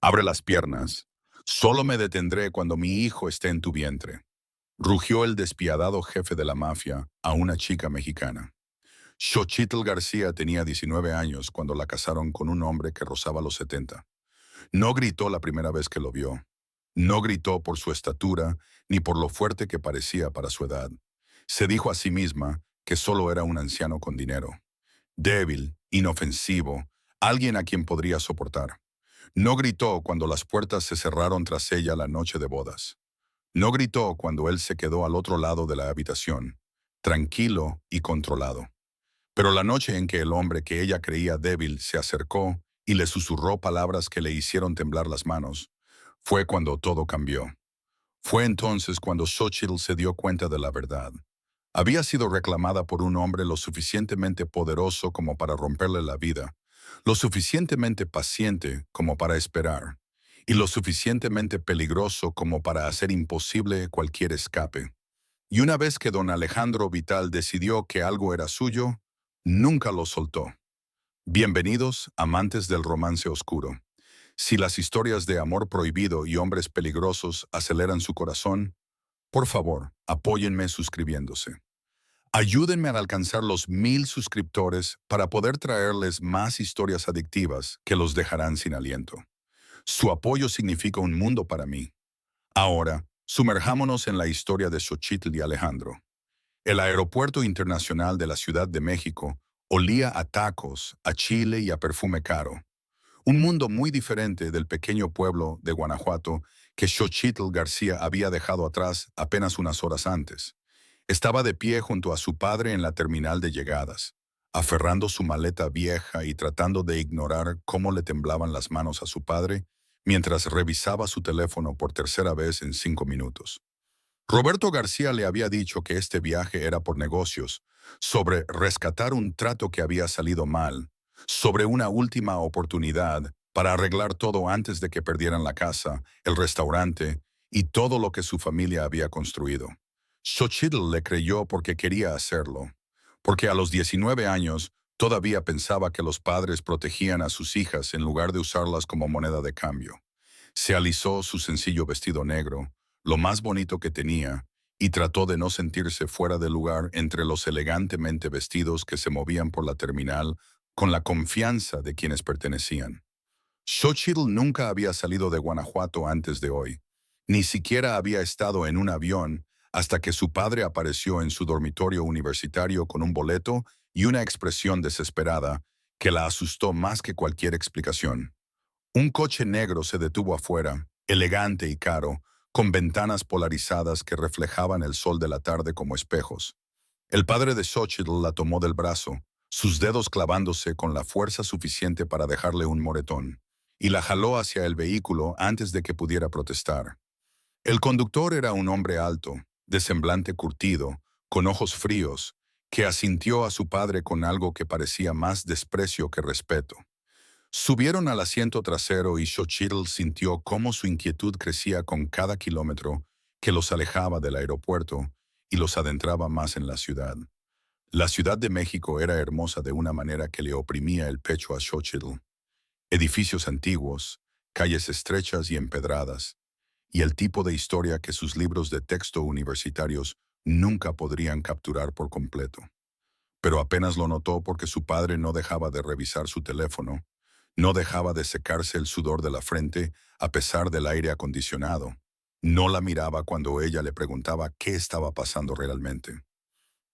Abre las piernas. Solo me detendré cuando mi hijo esté en tu vientre. Rugió el despiadado jefe de la mafia a una chica mexicana. Xochitl García tenía 19 años cuando la casaron con un hombre que rozaba los 70. No gritó la primera vez que lo vio. No gritó por su estatura ni por lo fuerte que parecía para su edad. Se dijo a sí misma que solo era un anciano con dinero. Débil, inofensivo, alguien a quien podría soportar. No gritó cuando las puertas se cerraron tras ella la noche de bodas. No gritó cuando él se quedó al otro lado de la habitación, tranquilo y controlado. Pero la noche en que el hombre que ella creía débil se acercó y le susurró palabras que le hicieron temblar las manos, fue cuando todo cambió. Fue entonces cuando Xochitl se dio cuenta de la verdad. Había sido reclamada por un hombre lo suficientemente poderoso como para romperle la vida, lo suficientemente paciente como para esperar, y lo suficientemente peligroso como para hacer imposible cualquier escape. Y una vez que don Alejandro Vital decidió que algo era suyo, nunca lo soltó. Bienvenidos, amantes del romance oscuro. Si las historias de amor prohibido y hombres peligrosos aceleran su corazón, por favor, apóyenme suscribiéndose. Ayúdenme a alcanzar los 1000 suscriptores para poder traerles más historias adictivas que los dejarán sin aliento. Su apoyo significa un mundo para mí. Ahora, sumerjámonos en la historia de Xochitl y Alejandro. El aeropuerto internacional de la Ciudad de México olía a tacos, a chile y a perfume caro. Un mundo muy diferente del pequeño pueblo de Guanajuato que Xochitl García había dejado atrás apenas unas horas antes. Estaba de pie junto a su padre en la terminal de llegadas, aferrando su maleta vieja y tratando de ignorar cómo le temblaban las manos a su padre mientras revisaba su teléfono por tercera vez en 5 minutos. Roberto García le había dicho que este viaje era por negocios, sobre rescatar un trato que había salido mal, sobre una última oportunidad para arreglar todo antes de que perdieran la casa, el restaurante y todo lo que su familia había construido. Xochitl le creyó porque quería hacerlo, porque a los 19 años todavía pensaba que los padres protegían a sus hijas en lugar de usarlas como moneda de cambio. Se alisó su sencillo vestido negro, lo más bonito que tenía, y trató de no sentirse fuera de lugar entre los elegantemente vestidos que se movían por la terminal con la confianza de quienes pertenecían. Xochitl nunca había salido de Guanajuato antes de hoy. Ni siquiera había estado en un avión hasta que su padre apareció en su dormitorio universitario con un boleto y una expresión desesperada que la asustó más que cualquier explicación. Un coche negro se detuvo afuera, elegante y caro, con ventanas polarizadas que reflejaban el sol de la tarde como espejos. El padre de Xochitl la tomó del brazo, sus dedos clavándose con la fuerza suficiente para dejarle un moretón, y la jaló hacia el vehículo antes de que pudiera protestar. El conductor era un hombre alto, de semblante curtido, con ojos fríos, que asintió a su padre con algo que parecía más desprecio que respeto. Subieron al asiento trasero y Xochitl sintió cómo su inquietud crecía con cada kilómetro que los alejaba del aeropuerto y los adentraba más en la ciudad. La Ciudad de México era hermosa de una manera que le oprimía el pecho a Xochitl. Edificios antiguos, calles estrechas y empedradas, y el tipo de historia que sus libros de texto universitarios nunca podrían capturar por completo. Pero apenas lo notó porque su padre no dejaba de revisar su teléfono, no dejaba de secarse el sudor de la frente a pesar del aire acondicionado. No la miraba cuando ella le preguntaba qué estaba pasando realmente.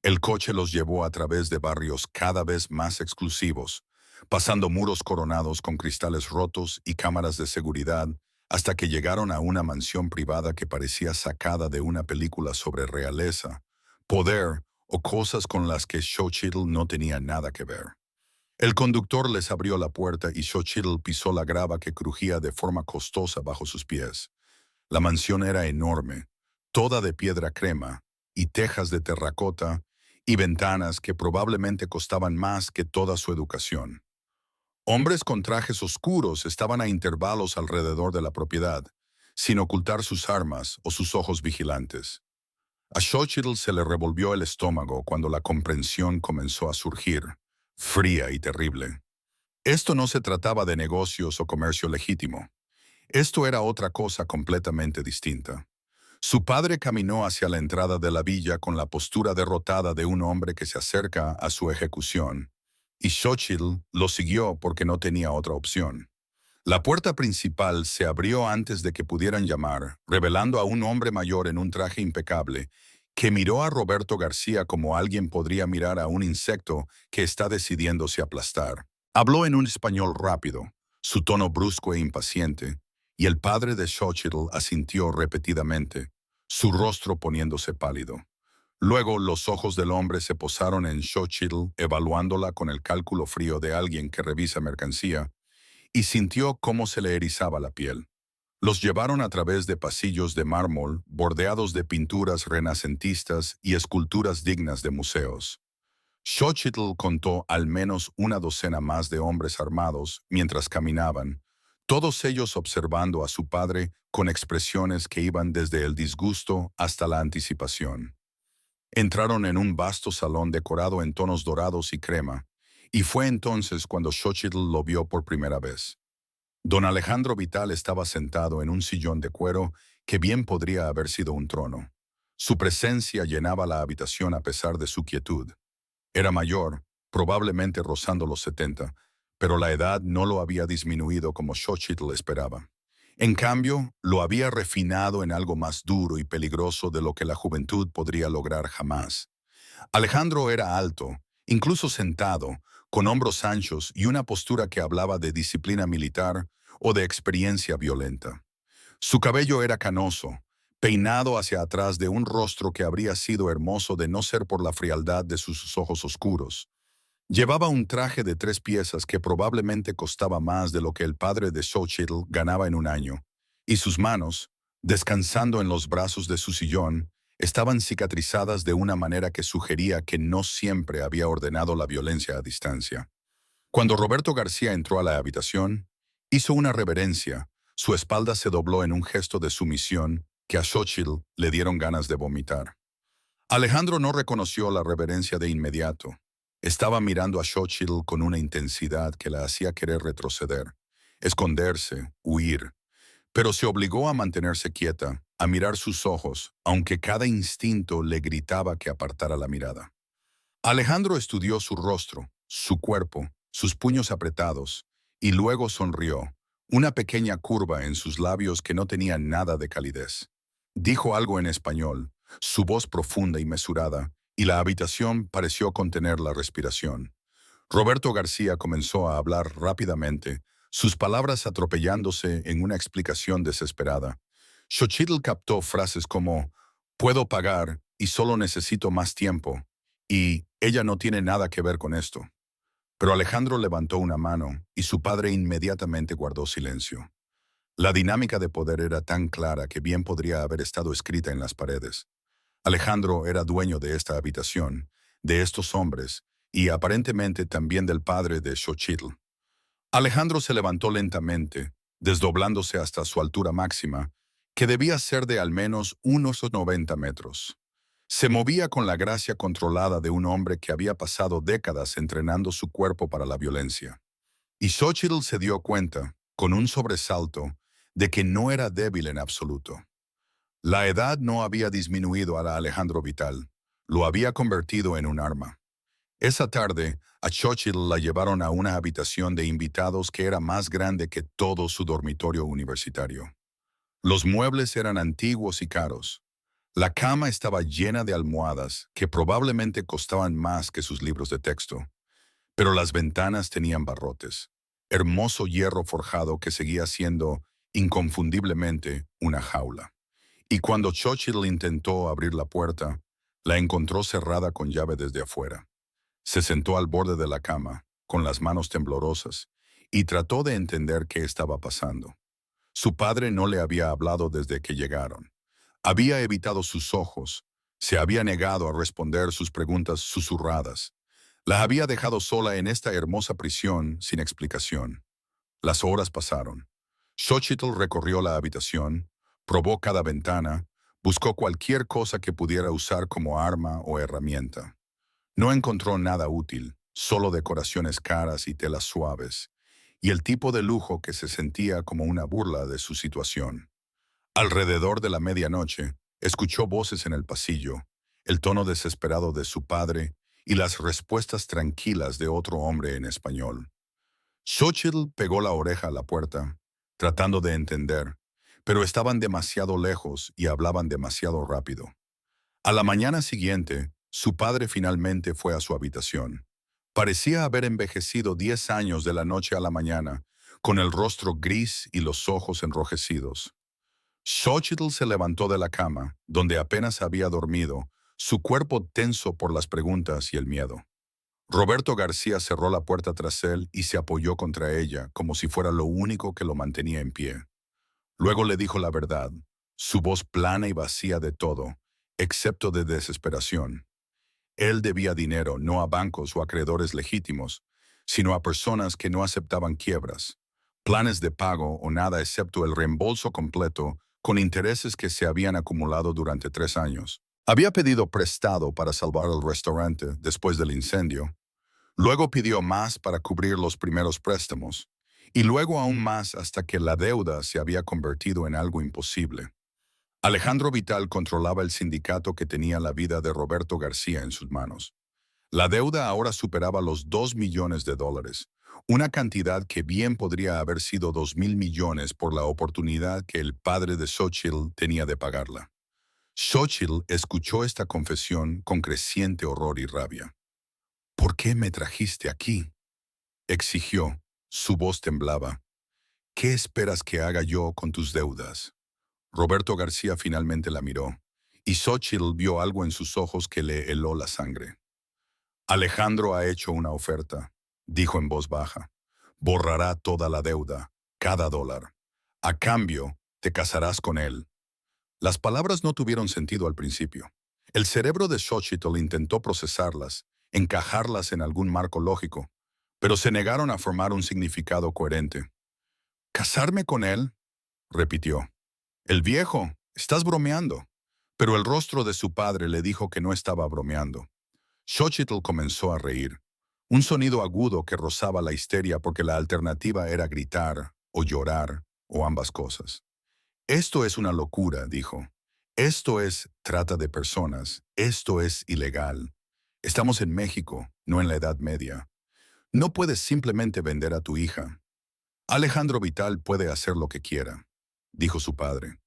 El coche los llevó a través de barrios cada vez más exclusivos, pasando muros coronados con cristales rotos y cámaras de seguridad, hasta que llegaron a una mansión privada que parecía sacada de una película sobre realeza, poder o cosas con las que Xochitl no tenía nada que ver. El conductor les abrió la puerta y Xochitl pisó la grava que crujía de forma costosa bajo sus pies. La mansión era enorme, toda de piedra crema, y tejas de terracota, y ventanas que probablemente costaban más que toda su educación. Hombres con trajes oscuros estaban a intervalos alrededor de la propiedad, sin ocultar sus armas o sus ojos vigilantes. A Xochitl se le revolvió el estómago cuando la comprensión comenzó a surgir, fría y terrible. Esto no se trataba de negocios o comercio legítimo. Esto era otra cosa completamente distinta. Su padre caminó hacia la entrada de la villa con la postura derrotada de un hombre que se acerca a su ejecución, y Xochitl lo siguió porque no tenía otra opción. La puerta principal se abrió antes de que pudieran llamar, revelando a un hombre mayor en un traje impecable, que miró a Roberto García como alguien podría mirar a un insecto que está decidiéndose aplastar. Habló en un español rápido, su tono brusco e impaciente, y el padre de Xochitl asintió repetidamente, su rostro poniéndose pálido. Luego los ojos del hombre se posaron en Xochitl, evaluándola con el cálculo frío de alguien que revisa mercancía, y sintió cómo se le erizaba la piel. Los llevaron a través de pasillos de mármol, bordeados de pinturas renacentistas y esculturas dignas de museos. Xochitl contó al menos una docena más de hombres armados mientras caminaban, todos ellos observando a su padre con expresiones que iban desde el disgusto hasta la anticipación. Entraron en un vasto salón decorado en tonos dorados y crema, y fue entonces cuando Xochitl lo vio por primera vez. Don Alejandro Vital estaba sentado en un sillón de cuero que bien podría haber sido un trono. Su presencia llenaba la habitación a pesar de su quietud. Era mayor, probablemente rozando los 70, pero la edad no lo había disminuido como Xochitl esperaba. En cambio, lo había refinado en algo más duro y peligroso de lo que la juventud podría lograr jamás. Alejandro era alto, incluso sentado, con hombros anchos y una postura que hablaba de disciplina militar o de experiencia violenta. Su cabello era canoso, peinado hacia atrás de un rostro que habría sido hermoso de no ser por la frialdad de sus ojos oscuros. Llevaba un traje de 3 piezas que probablemente costaba más de lo que el padre de Xochitl ganaba en un año, y sus manos, descansando en los brazos de su sillón, estaban cicatrizadas de una manera que sugería que no siempre había ordenado la violencia a distancia. Cuando Roberto García entró a la habitación, hizo una reverencia, su espalda se dobló en un gesto de sumisión que a Xochitl le dieron ganas de vomitar. Alejandro no reconoció la reverencia de inmediato. Estaba mirando a Xochitl con una intensidad que la hacía querer retroceder, esconderse, huir, pero se obligó a mantenerse quieta, a mirar sus ojos, aunque cada instinto le gritaba que apartara la mirada. Alejandro estudió su rostro, su cuerpo, sus puños apretados, y luego sonrió, una pequeña curva en sus labios que no tenía nada de calidez. Dijo algo en español, su voz profunda y mesurada, y la habitación pareció contener la respiración. Roberto García comenzó a hablar rápidamente, sus palabras atropellándose en una explicación desesperada. Xochitl captó frases como, puedo pagar y solo necesito más tiempo, y ella no tiene nada que ver con esto. Pero Alejandro levantó una mano y su padre inmediatamente guardó silencio. La dinámica de poder era tan clara que bien podría haber estado escrita en las paredes. Alejandro era dueño de esta habitación, de estos hombres, y aparentemente también del padre de Xochitl. Alejandro se levantó lentamente, desdoblándose hasta su altura máxima, que debía ser de al menos unos 90 metros. Se movía con la gracia controlada de un hombre que había pasado décadas entrenando su cuerpo para la violencia. Y Xochitl se dio cuenta, con un sobresalto, de que no era débil en absoluto. La edad no había disminuido a la Alejandro Vital, lo había convertido en un arma. Esa tarde, a Xochitl la llevaron a una habitación de invitados que era más grande que todo su dormitorio universitario. Los muebles eran antiguos y caros. La cama estaba llena de almohadas que probablemente costaban más que sus libros de texto, pero las ventanas tenían barrotes, hermoso hierro forjado que seguía siendo, inconfundiblemente, una jaula. Y cuando Xochitl intentó abrir la puerta, la encontró cerrada con llave desde afuera. Se sentó al borde de la cama, con las manos temblorosas, y trató de entender qué estaba pasando. Su padre no le había hablado desde que llegaron. Había evitado sus ojos, se había negado a responder sus preguntas susurradas. La había dejado sola en esta hermosa prisión sin explicación. Las horas pasaron. Xochitl recorrió la habitación, probó cada ventana, buscó cualquier cosa que pudiera usar como arma o herramienta. No encontró nada útil, solo decoraciones caras y telas suaves. y el tipo de lujo que se sentía como una burla de su situación. Alrededor de la medianoche, escuchó voces en el pasillo, el tono desesperado de su padre y las respuestas tranquilas de otro hombre en español. Xochitl pegó la oreja a la puerta, tratando de entender, pero estaban demasiado lejos y hablaban demasiado rápido. A la mañana siguiente, su padre finalmente fue a su habitación. Parecía haber envejecido 10 años de la noche a la mañana, con el rostro gris y los ojos enrojecidos. Xochitl se levantó de la cama, donde apenas había dormido, su cuerpo tenso por las preguntas y el miedo. Roberto García cerró la puerta tras él y se apoyó contra ella, como si fuera lo único que lo mantenía en pie. Luego le dijo la verdad, su voz plana y vacía de todo, excepto de desesperación. Él debía dinero no a bancos o acreedores legítimos, sino a personas que no aceptaban quiebras, planes de pago o nada excepto el reembolso completo con intereses que se habían acumulado durante 3 años. Había pedido prestado para salvar el restaurante después del incendio. Luego pidió más para cubrir los primeros préstamos, y luego aún más hasta que la deuda se había convertido en algo imposible. Alejandro Vital controlaba el sindicato que tenía la vida de Roberto García en sus manos. La deuda ahora superaba los $2 millones, una cantidad que bien podría haber sido 2.000 millones por la oportunidad que el padre de Xochitl tenía de pagarla. Xochitl escuchó esta confesión con creciente horror y rabia. ¿Por qué me trajiste aquí?, exigió. Su voz temblaba. ¿Qué esperas que haga yo con tus deudas? Roberto García finalmente la miró, y Xochitl vio algo en sus ojos que le heló la sangre. Alejandro ha hecho una oferta, dijo en voz baja. Borrará toda la deuda, cada dólar. A cambio, te casarás con él. Las palabras no tuvieron sentido al principio. El cerebro de Xochitl intentó procesarlas, encajarlas en algún marco lógico, pero se negaron a formar un significado coherente. ¿Casarme con él?, repitió. El viejo, estás bromeando. Pero el rostro de su padre le dijo que no estaba bromeando. Xochitl comenzó a reír, un sonido agudo que rozaba la histeria porque la alternativa era gritar o llorar o ambas cosas. Esto es una locura, dijo. Esto es trata de personas. Esto es ilegal. Estamos en México, no en la Edad Media. No puedes simplemente vender a tu hija. Alejandro Vital puede hacer lo que quiera, dijo su padre.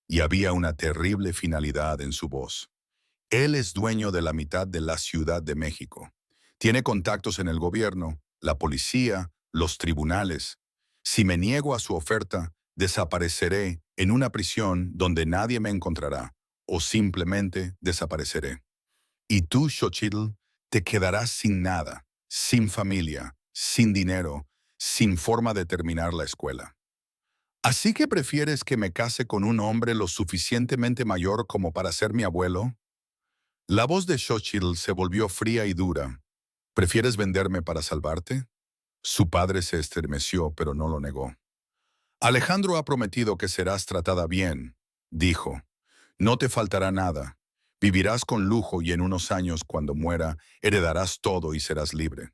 Y había una terrible finalidad en su voz. Él es dueño de la mitad de la Ciudad de México. Tiene contactos en el gobierno, la policía, los tribunales. Si me niego a su oferta, desapareceré en una prisión donde nadie me encontrará, o simplemente desapareceré. Y tú, Xochitl, te quedarás sin nada, sin familia, sin dinero, sin forma de terminar la escuela. ¿Así que prefieres que me case con un hombre lo suficientemente mayor como para ser mi abuelo? La voz de Xochitl se volvió fría y dura. ¿Prefieres venderme para salvarte? Su padre se estremeció, pero no lo negó. Alejandro ha prometido que serás tratada bien, dijo. No te faltará nada. Vivirás con lujo y en unos años, cuando muera, heredarás todo y serás libre.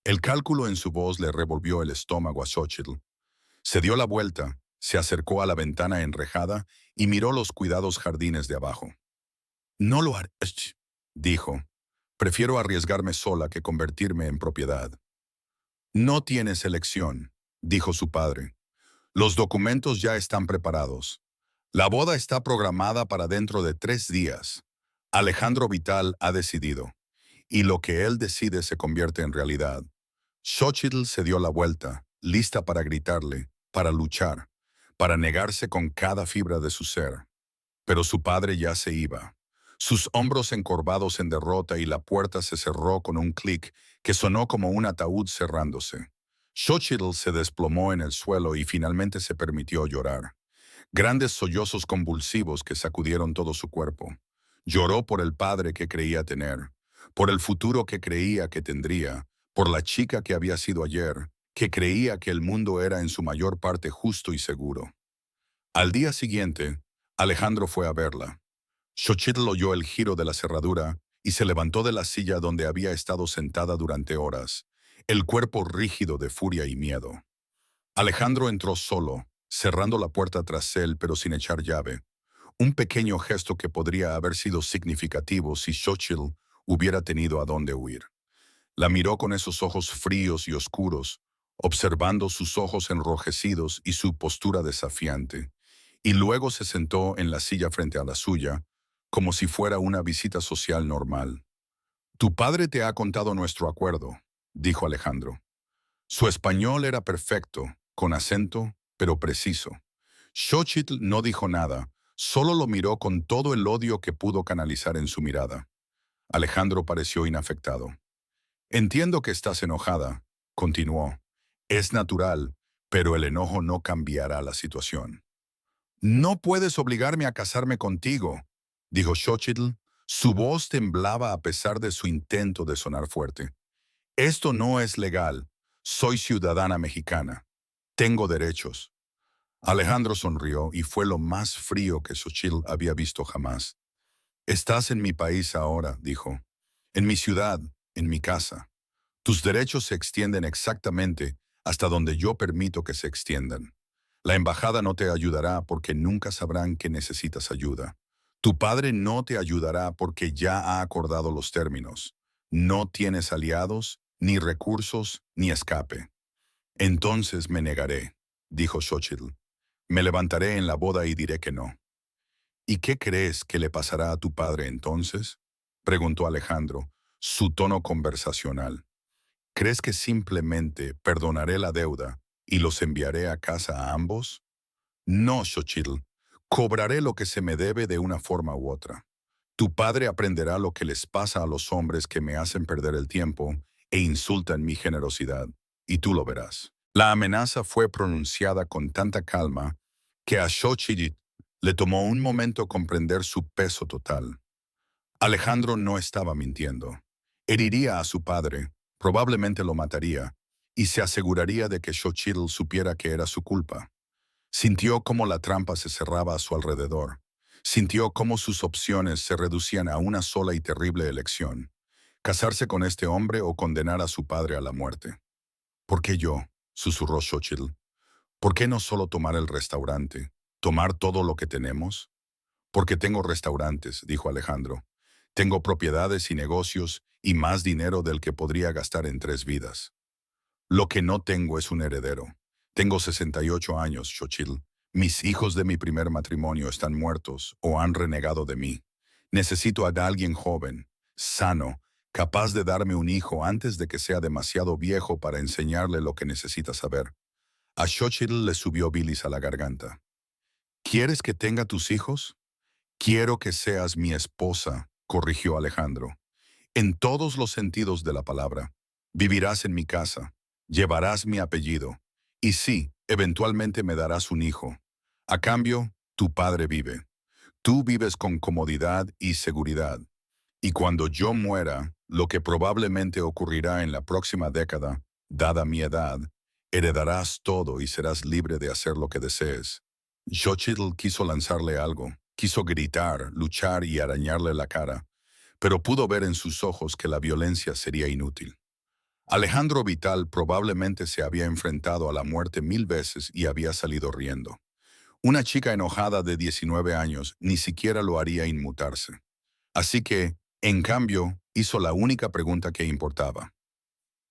El cálculo en su voz le revolvió el estómago a Xochitl. Se dio la vuelta, se acercó a la ventana enrejada y miró los cuidados jardines de abajo. No lo haré, dijo. Prefiero arriesgarme sola que convertirme en propiedad. No tienes elección, dijo su padre. Los documentos ya están preparados. La boda está programada para dentro de 3 días. Alejandro Vital ha decidido, y lo que él decide se convierte en realidad. Xochitl se dio la vuelta, lista para gritarle, para luchar, para negarse con cada fibra de su ser. Pero su padre ya se iba. Sus hombros encorvados en derrota y la puerta se cerró con un clic que sonó como un ataúd cerrándose. Xochitl se desplomó en el suelo y finalmente se permitió llorar. Grandes sollozos convulsivos que sacudieron todo su cuerpo. Lloró por el padre que creía tener, por el futuro que creía que tendría, por la chica que había sido ayer, que creía que el mundo era en su mayor parte justo y seguro. Al día siguiente, Alejandro fue a verla. Xochitl oyó el giro de la cerradura y se levantó de la silla donde había estado sentada durante horas, el cuerpo rígido de furia y miedo. Alejandro entró solo, cerrando la puerta tras él pero sin echar llave. Un pequeño gesto que podría haber sido significativo si Xochitl hubiera tenido a dónde huir. La miró con esos ojos fríos y oscuros, observando sus ojos enrojecidos y su postura desafiante, y luego se sentó en la silla frente a la suya, como si fuera una visita social normal. Tu padre te ha contado nuestro acuerdo, dijo Alejandro. Su español era perfecto, con acento, pero preciso. Xochitl no dijo nada, solo lo miró con todo el odio que pudo canalizar en su mirada. Alejandro pareció inafectado. Entiendo que estás enojada, continuó. Es natural, pero el enojo no cambiará la situación. No puedes obligarme a casarme contigo, dijo Xochitl. Su voz temblaba a pesar de su intento de sonar fuerte. Esto no es legal. Soy ciudadana mexicana. Tengo derechos. Alejandro sonrió y fue lo más frío que Xochitl había visto jamás. Estás en mi país ahora, dijo. En mi ciudad, en mi casa. Tus derechos se extienden exactamente hasta donde yo permito que se extiendan. La embajada no te ayudará porque nunca sabrán que necesitas ayuda. Tu padre no te ayudará porque ya ha acordado los términos. No tienes aliados, ni recursos, ni escape. Entonces me negaré, dijo Xochitl. Me levantaré en la boda y diré que no. ¿Y qué crees que le pasará a tu padre entonces? Preguntó Alejandro, su tono conversacional. ¿Crees que simplemente perdonaré la deuda y los enviaré a casa a ambos? No, Xochitl. Cobraré lo que se me debe de una forma u otra. Tu padre aprenderá lo que les pasa a los hombres que me hacen perder el tiempo e insultan mi generosidad, y tú lo verás. La amenaza fue pronunciada con tanta calma que a Xochitl le tomó un momento comprender su peso total. Alejandro no estaba mintiendo. Heriría a su padre, probablemente lo mataría, y se aseguraría de que Xochitl supiera que era su culpa. Sintió cómo la trampa se cerraba a su alrededor. Sintió cómo sus opciones se reducían a una sola y terrible elección: casarse con este hombre o condenar a su padre a la muerte. ¿Por qué yo?, susurró Xochitl. ¿Por qué no solo tomar el restaurante? ¿Tomar todo lo que tenemos? Porque tengo restaurantes, dijo Alejandro. Tengo propiedades y negocios y más dinero del que podría gastar en 3 vidas. Lo que no tengo es un heredero. Tengo 68 años, Xochitl. Mis hijos de mi primer matrimonio están muertos o han renegado de mí. Necesito a alguien joven, sano, capaz de darme un hijo antes de que sea demasiado viejo para enseñarle lo que necesita saber. A Xochitl le subió bilis a la garganta. ¿Quieres que tenga tus hijos? Quiero que seas mi esposa, corrigió Alejandro. En todos los sentidos de la palabra. Vivirás en mi casa, llevarás mi apellido, y sí, eventualmente me darás un hijo. A cambio, tu padre vive. Tú vives con comodidad y seguridad. Y cuando yo muera, lo que probablemente ocurrirá en la próxima década, dada mi edad, heredarás todo y serás libre de hacer lo que desees. Xochitl quiso lanzarle algo, quiso gritar, luchar y arañarle la cara, pero pudo ver en sus ojos que la violencia sería inútil. Alejandro Vital probablemente se había enfrentado a la muerte 1000 veces y había salido riendo. Una chica enojada de 19 años ni siquiera lo haría inmutarse. Así que, en cambio, hizo la única pregunta que importaba.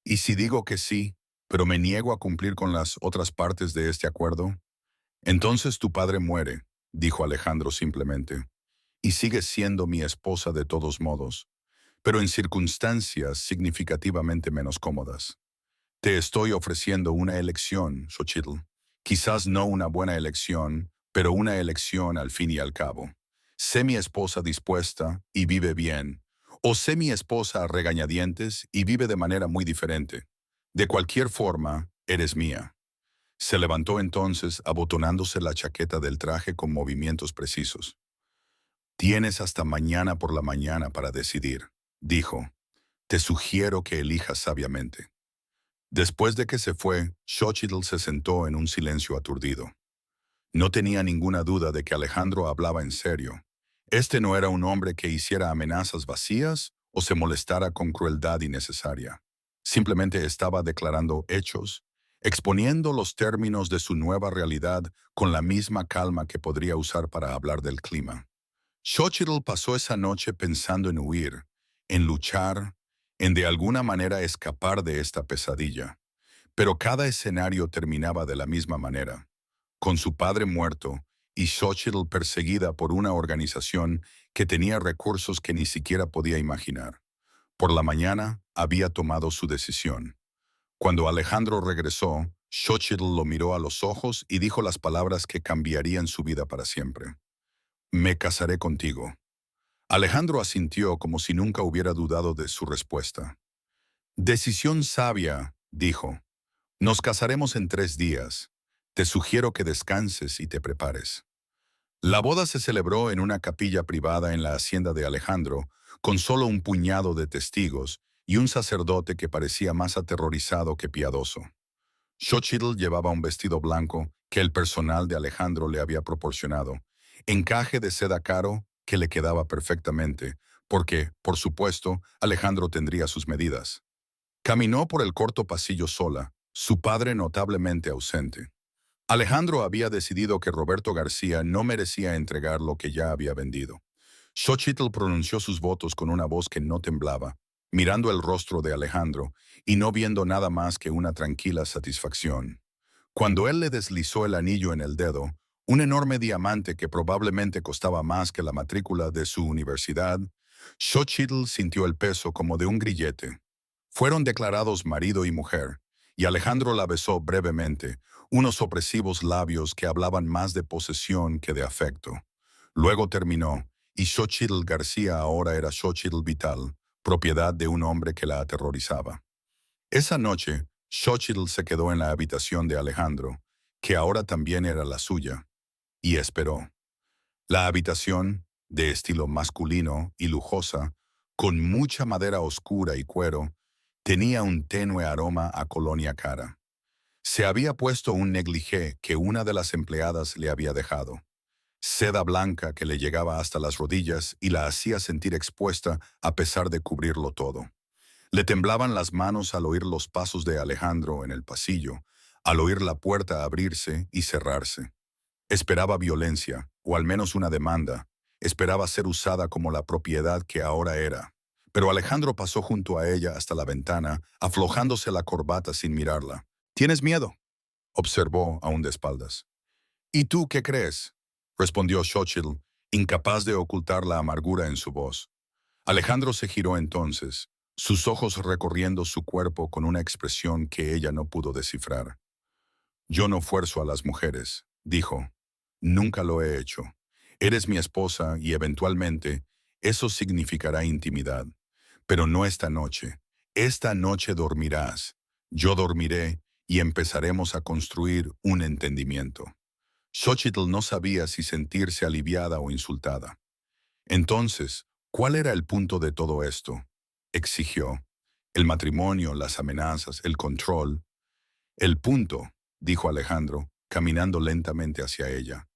¿Y si digo que sí, pero me niego a cumplir con las otras partes de este acuerdo? Entonces tu padre muere, dijo Alejandro simplemente, y sigues siendo mi esposa de todos modos, pero en circunstancias significativamente menos cómodas. Te estoy ofreciendo una elección, Xochitl. Quizás no una buena elección, pero una elección al fin y al cabo. Sé mi esposa dispuesta y vive bien, o sé mi esposa a regañadientes y vive de manera muy diferente. De cualquier forma, eres mía. Se levantó entonces, abotonándose la chaqueta del traje con movimientos precisos. Tienes hasta mañana por la mañana para decidir, dijo. Te sugiero que elijas sabiamente. Después de que se fue, Xochitl se sentó en un silencio aturdido. No tenía ninguna duda de que Alejandro hablaba en serio. Este no era un hombre que hiciera amenazas vacías o se molestara con crueldad innecesaria. Simplemente estaba declarando hechos, exponiendo los términos de su nueva realidad con la misma calma que podría usar para hablar del clima. Xochitl pasó esa noche pensando en huir, en luchar, en de alguna manera escapar de esta pesadilla. Pero cada escenario terminaba de la misma manera, con su padre muerto y Xochitl perseguida por una organización que tenía recursos que ni siquiera podía imaginar. Por la mañana había tomado su decisión. Cuando Alejandro regresó, Xochitl lo miró a los ojos y dijo las palabras que cambiarían su vida para siempre. Me casaré contigo. Alejandro asintió como si nunca hubiera dudado de su respuesta. Decisión sabia, dijo. Nos casaremos en 3 días. Te sugiero que descanses y te prepares. La boda se celebró en una capilla privada en la hacienda de Alejandro, con solo un puñado de testigos y un sacerdote que parecía más aterrorizado que piadoso. Xochitl llevaba un vestido blanco que el personal de Alejandro le había proporcionado, encaje de seda caro que le quedaba perfectamente, porque, por supuesto, Alejandro tendría sus medidas. Caminó por el corto pasillo sola, su padre notablemente ausente. Alejandro había decidido que Roberto García no merecía entregar lo que ya había vendido. Xochitl pronunció sus votos con una voz que no temblaba, mirando el rostro de Alejandro y no viendo nada más que una tranquila satisfacción. Cuando él le deslizó el anillo en el dedo, un enorme diamante que probablemente costaba más que la matrícula de su universidad, Xochitl sintió el peso como de un grillete. Fueron declarados marido y mujer, y Alejandro la besó brevemente, unos opresivos labios que hablaban más de posesión que de afecto. Luego terminó, y Xochitl García ahora era Xochitl Vital, propiedad de un hombre que la aterrorizaba. Esa noche, Xochitl se quedó en la habitación de Alejandro, que ahora también era la suya, y esperó. La habitación, de estilo masculino y lujosa, con mucha madera oscura y cuero, tenía un tenue aroma a colonia cara. Se había puesto un negligé que una de las empleadas le había dejado. Seda blanca que le llegaba hasta las rodillas y la hacía sentir expuesta a pesar de cubrirlo todo. Le temblaban las manos al oír los pasos de Alejandro en el pasillo, al oír la puerta abrirse y cerrarse. Esperaba violencia, o al menos una demanda. Esperaba ser usada como la propiedad que ahora era. Pero Alejandro pasó junto a ella hasta la ventana, aflojándose la corbata sin mirarla. ¿Tienes miedo?, observó aún de espaldas. ¿Y tú qué crees?, respondió Xochitl, incapaz de ocultar la amargura en su voz. Alejandro se giró entonces, sus ojos recorriendo su cuerpo con una expresión que ella no pudo descifrar. Yo no fuerzo a las mujeres, dijo. Nunca lo he hecho. Eres mi esposa y eventualmente eso significará intimidad. Pero no esta noche. Esta noche dormirás. Yo dormiré y empezaremos a construir un entendimiento. Xochitl no sabía si sentirse aliviada o insultada. Entonces, ¿cuál era el punto de todo esto?, exigió. El matrimonio, las amenazas, el control. El punto, dijo Alejandro, caminando lentamente hacia ella,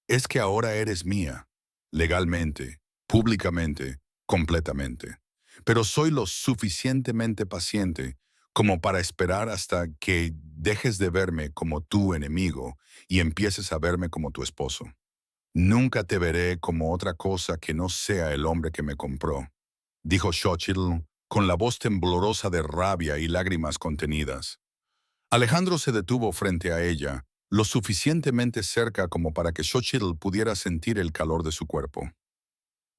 es que ahora eres mía, legalmente, públicamente, completamente. Pero soy lo suficientemente paciente como para esperar hasta que dejes de verme como tu enemigo y empieces a verme como tu esposo. Nunca te veré como otra cosa que no sea el hombre que me compró, dijo Xochitl, con la voz temblorosa de rabia y lágrimas contenidas. Alejandro se detuvo frente a ella, lo suficientemente cerca como para que Xochitl pudiera sentir el calor de su cuerpo.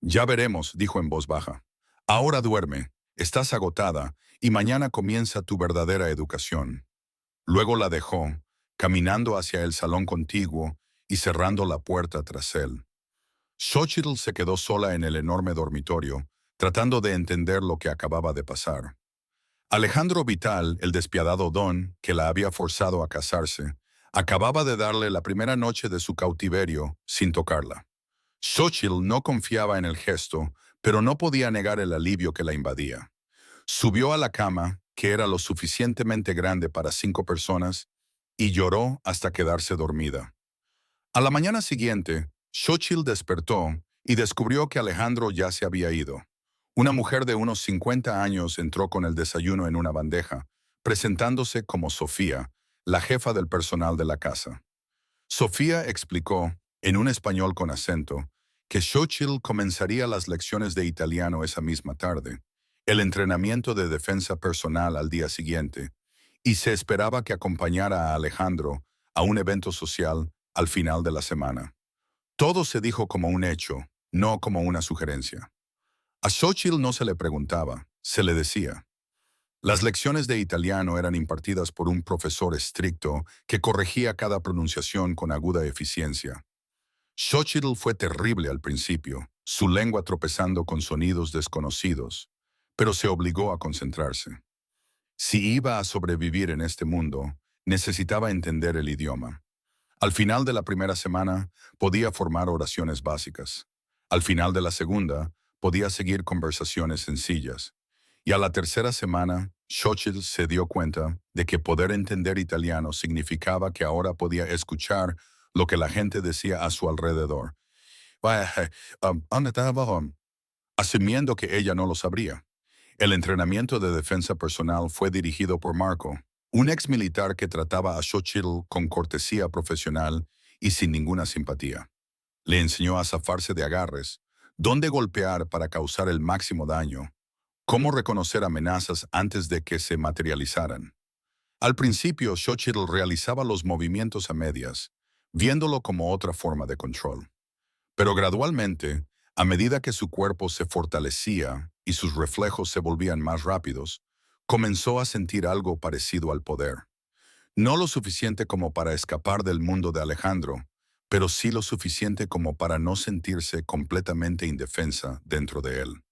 Ya veremos, dijo en voz baja. Ahora duerme, estás agotada, y mañana comienza tu verdadera educación. Luego la dejó, caminando hacia el salón contiguo y cerrando la puerta tras él. Xochitl se quedó sola en el enorme dormitorio, tratando de entender lo que acababa de pasar. Alejandro Vital, el despiadado don que la había forzado a casarse, acababa de darle la primera noche de su cautiverio sin tocarla. Xochitl no confiaba en el gesto, pero no podía negar el alivio que la invadía. Subió a la cama, que era lo suficientemente grande para 5 personas, y lloró hasta quedarse dormida. A la mañana siguiente, Xochitl despertó y descubrió que Alejandro ya se había ido. Una mujer de unos 50 años entró con el desayuno en una bandeja, presentándose como Sofía, la jefa del personal de la casa. Sofía explicó, en un español con acento, que Xochitl comenzaría las lecciones de italiano esa misma tarde, el entrenamiento de defensa personal al día siguiente, y se esperaba que acompañara a Alejandro a un evento social al final de la semana. Todo se dijo como un hecho, no como una sugerencia. A Xochitl no se le preguntaba, se le decía. Las lecciones de italiano eran impartidas por un profesor estricto que corregía cada pronunciación con aguda eficiencia. Xochitl fue terrible al principio, su lengua tropezando con sonidos desconocidos, pero se obligó a concentrarse. Si iba a sobrevivir en este mundo, necesitaba entender el idioma. Al final de la primera semana, podía formar oraciones básicas. Al final de la segunda, podía seguir conversaciones sencillas. Y a la tercera semana, Xochitl se dio cuenta de que poder entender italiano significaba que ahora podía escuchar lo que la gente decía a su alrededor. Vaya, ¿dónde estaba? Asumiendo que ella no lo sabría. El entrenamiento de defensa personal fue dirigido por Marco, un ex militar que trataba a Xochitl con cortesía profesional y sin ninguna simpatía. Le enseñó a zafarse de agarres, dónde golpear para causar el máximo daño, cómo reconocer amenazas antes de que se materializaran. Al principio, Xochitl realizaba los movimientos a medias, viéndolo como otra forma de control. Pero gradualmente, a medida que su cuerpo se fortalecía y sus reflejos se volvían más rápidos, comenzó a sentir algo parecido al poder. No lo suficiente como para escapar del mundo de Alejandro, pero sí lo suficiente como para no sentirse completamente indefensa dentro de él.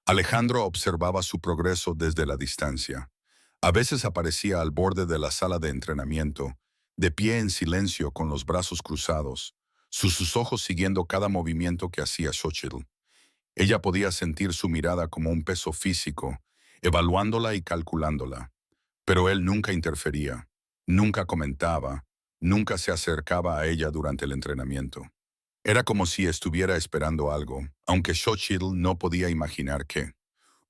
Alejandro observaba su progreso desde la distancia. A veces aparecía al borde de la sala de entrenamiento, de pie en silencio con los brazos cruzados, sus ojos siguiendo cada movimiento que hacía Xochitl. Ella podía sentir su mirada como un peso físico, evaluándola y calculándola. Pero él nunca interfería, nunca comentaba, nunca se acercaba a ella durante el entrenamiento. Era como si estuviera esperando algo, aunque Xochitl no podía imaginar qué.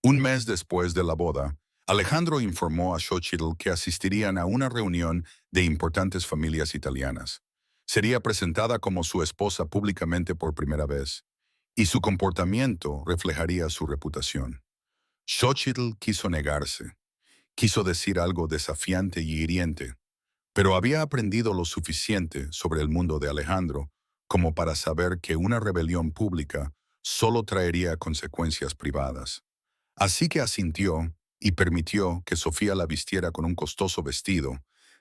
Un mes después de la boda, Alejandro informó a Xochitl que asistirían a una reunión de importantes familias italianas. Sería presentada como su esposa públicamente por primera vez, y su comportamiento reflejaría su reputación. Xochitl quiso negarse, quiso decir algo desafiante y hiriente, pero había aprendido lo suficiente sobre el mundo de Alejandro como para saber que una rebelión pública solo traería consecuencias privadas. Así que asintió y permitió que Sofía la vistiera con un costoso vestido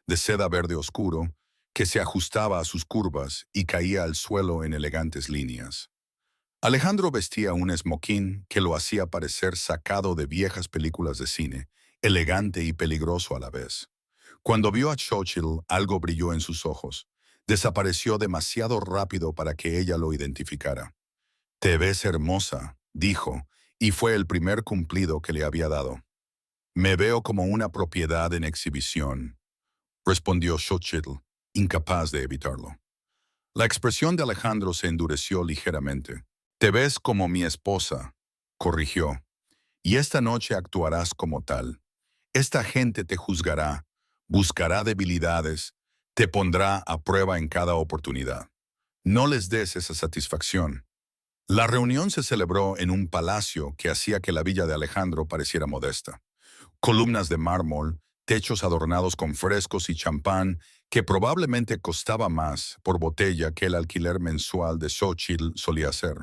de seda verde oscuro que se ajustaba a sus curvas y caía al suelo en elegantes líneas. Alejandro vestía un esmoquín que lo hacía parecer sacado de viejas películas de cine, elegante y peligroso a la vez. Cuando vio a Xochitl, algo brilló en sus ojos. Desapareció demasiado rápido para que ella lo identificara. «Te ves hermosa», dijo, y fue el primer cumplido que le había dado. «Me veo como una propiedad en exhibición», respondió Xochitl, incapaz de evitarlo. La expresión de Alejandro se endureció ligeramente. «Te ves como mi esposa», corrigió, «y esta noche actuarás como tal. Esta gente te juzgará, buscará debilidades, te pondrá a prueba en cada oportunidad. No les des esa satisfacción». La reunión se celebró en un palacio que hacía que la villa de Alejandro pareciera modesta. Columnas de mármol, techos adornados con frescos y champán, que probablemente costaba más por botella que el alquiler mensual de Xochitl solía hacer.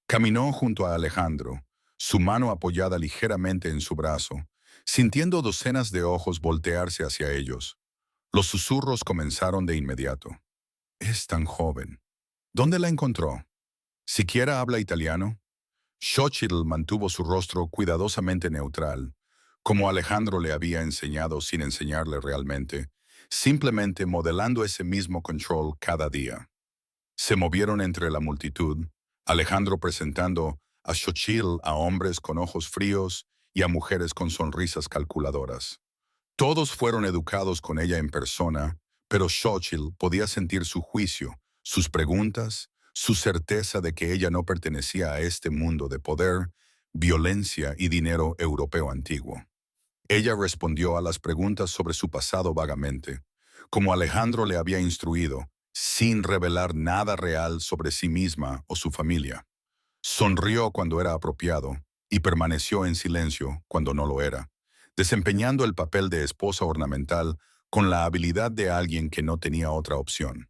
Caminó junto a Alejandro, su mano apoyada ligeramente en su brazo, sintiendo docenas de ojos voltearse hacia ellos. Los susurros comenzaron de inmediato. «Es tan joven. ¿Dónde la encontró? ¿Siquiera habla italiano?» Xochitl mantuvo su rostro cuidadosamente neutral, como Alejandro le había enseñado sin enseñarle realmente, simplemente modelando ese mismo control cada día. Se movieron entre la multitud, Alejandro presentando a Xochitl a hombres con ojos fríos y a mujeres con sonrisas calculadoras. Todos fueron educados con ella en persona, pero Xochitl podía sentir su juicio, sus preguntas, su certeza de que ella no pertenecía a este mundo de poder, violencia y dinero europeo antiguo. Ella respondió a las preguntas sobre su pasado vagamente, como Alejandro le había instruido, sin revelar nada real sobre sí misma o su familia. Sonrió cuando era apropiado y permaneció en silencio cuando no lo era, desempeñando el papel de esposa ornamental con la habilidad de alguien que no tenía otra opción.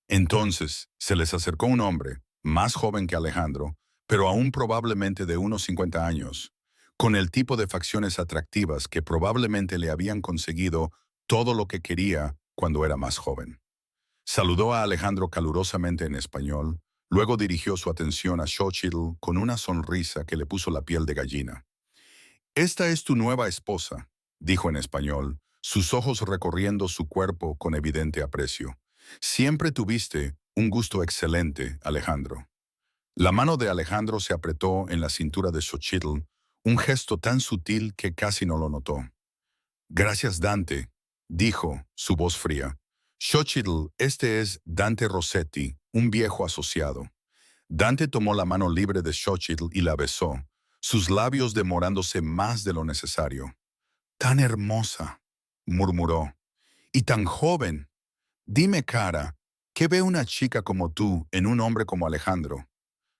Entonces se les acercó un hombre, más joven que Alejandro, pero aún probablemente de unos 50 años, con el tipo de facciones atractivas que probablemente le habían conseguido todo lo que quería cuando era más joven. Saludó a Alejandro calurosamente en español, luego dirigió su atención a Xochitl con una sonrisa que le puso la piel de gallina. «Esta es tu nueva esposa», dijo en español, sus ojos recorriendo su cuerpo con evidente aprecio. «Siempre tuviste un gusto excelente, Alejandro». La mano de Alejandro se apretó en la cintura de Xochitl, un gesto tan sutil que casi no lo notó. «Gracias, Dante», dijo, su voz fría. «Xochitl, este es Dante Rossetti, un viejo asociado». Dante tomó la mano libre de Xochitl y la besó, sus labios demorándose más de lo necesario. «Tan hermosa», murmuró, «y tan joven. Dime, cara, ¿qué ve una chica como tú en un hombre como Alejandro?»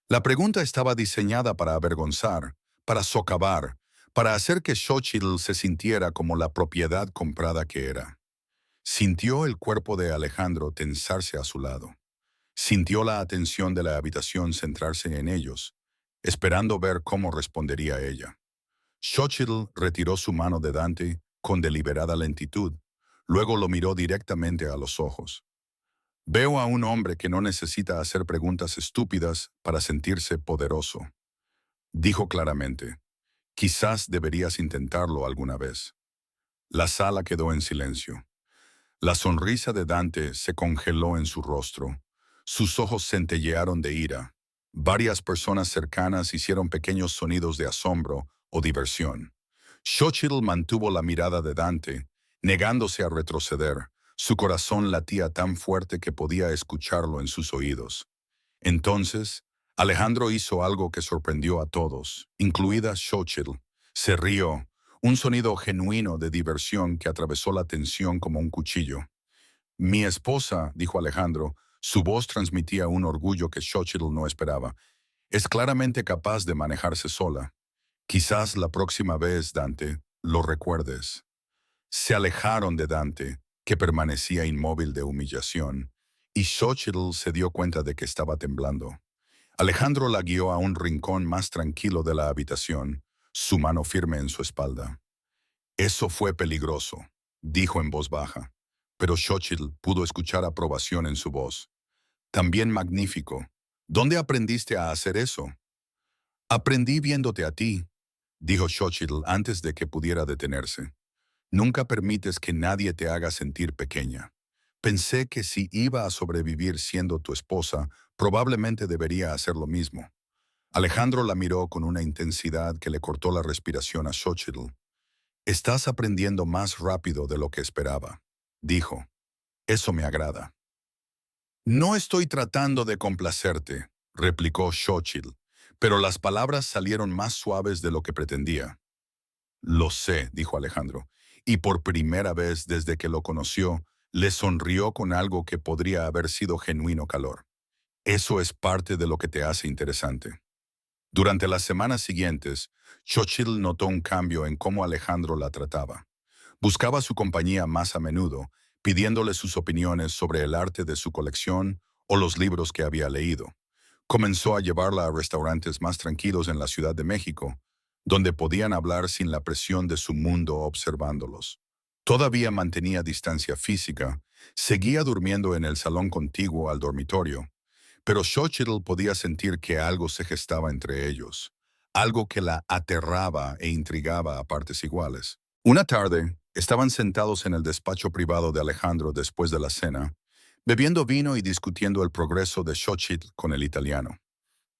La pregunta estaba diseñada para avergonzar, para socavar, para hacer que Xochitl se sintiera como la propiedad comprada que era. Sintió el cuerpo de Alejandro tensarse a su lado. Sintió la atención de la habitación centrarse en ellos, esperando ver cómo respondería ella. Xochitl retiró su mano de Dante con deliberada lentitud, luego lo miró directamente a los ojos. «Veo a un hombre que no necesita hacer preguntas estúpidas para sentirse poderoso», dijo claramente. «Quizás deberías intentarlo alguna vez». La sala quedó en silencio. La sonrisa de Dante se congeló en su rostro. Sus ojos centellearon de ira. Varias personas cercanas hicieron pequeños sonidos de asombro o diversión. Xochitl mantuvo la mirada de Dante, negándose a retroceder. Su corazón latía tan fuerte que podía escucharlo en sus oídos. Entonces, Alejandro hizo algo que sorprendió a todos, incluida Xochitl. Se rió, un sonido genuino de diversión que atravesó la tensión como un cuchillo. «Mi esposa», dijo Alejandro, su voz transmitía un orgullo que Xochitl no esperaba. «Es claramente capaz de manejarse sola. Quizás la próxima vez, Dante, lo recuerdes». Se alejaron de Dante, que permanecía inmóvil de humillación, y Xochitl se dio cuenta de que estaba temblando. Alejandro la guió a un rincón más tranquilo de la habitación, su mano firme en su espalda. «Eso fue peligroso», dijo en voz baja, pero Xochitl pudo escuchar aprobación en su voz. «También magnífico. ¿Dónde aprendiste a hacer eso?» «Aprendí viéndote a ti», dijo Xochitl antes de que pudiera detenerse. «Nunca permites que nadie te haga sentir pequeña. Pensé que si iba a sobrevivir siendo tu esposa, probablemente debería hacer lo mismo». Alejandro la miró con una intensidad que le cortó la respiración a Xochitl. «Estás aprendiendo más rápido de lo que esperaba», dijo. «Eso me agrada». «No estoy tratando de complacerte», replicó Xochitl, pero las palabras salieron más suaves de lo que pretendía. «Lo sé», dijo Alejandro, y por primera vez desde que lo conoció, le sonrió con algo que podría haber sido genuino calor. «Eso es parte de lo que te hace interesante». Durante las semanas siguientes, Xochitl notó un cambio en cómo Alejandro la trataba. Buscaba su compañía más a menudo, pidiéndole sus opiniones sobre el arte de su colección o los libros que había leído. Comenzó a llevarla a restaurantes más tranquilos en la Ciudad de México, donde podían hablar sin la presión de su mundo observándolos. Todavía mantenía distancia física, seguía durmiendo en el salón contiguo al dormitorio, pero Xochitl podía sentir que algo se gestaba entre ellos, algo que la aterraba e intrigaba a partes iguales. Una tarde, estaban sentados en el despacho privado de Alejandro después de la cena, bebiendo vino y discutiendo el progreso de Xochitl con el italiano.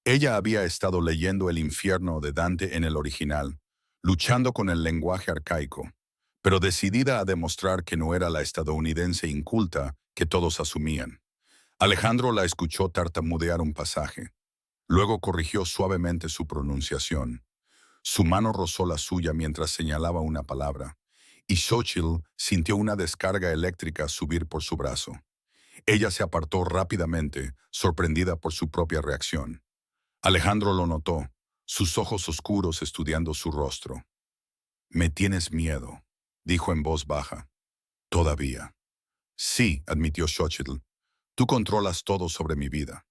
Ella había estado leyendo El infierno de Dante en el original, luchando con el lenguaje arcaico, pero decidida a demostrar que no era la estadounidense inculta que todos asumían. Alejandro la escuchó tartamudear un pasaje. Luego corrigió suavemente su pronunciación. Su mano rozó la suya mientras señalaba una palabra, y Xochitl sintió una descarga eléctrica subir por su brazo. Ella se apartó rápidamente, sorprendida por su propia reacción. Alejandro lo notó, sus ojos oscuros estudiando su rostro. «Me tienes miedo», dijo en voz baja. «Todavía». «Sí», admitió Xochitl. «Tú controlas todo sobre mi vida.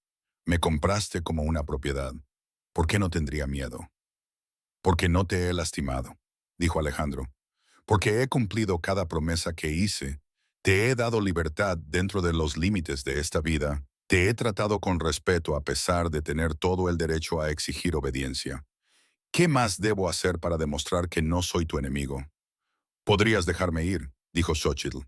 Me compraste como una propiedad. ¿Por qué no tendría miedo?» «Porque no te he lastimado», dijo Alejandro. «Porque he cumplido cada promesa que hice. Te he dado libertad dentro de los límites de esta vida. Te he tratado con respeto a pesar de tener todo el derecho a exigir obediencia. ¿Qué más debo hacer para demostrar que no soy tu enemigo?» «Podrías dejarme ir», dijo Xochitl,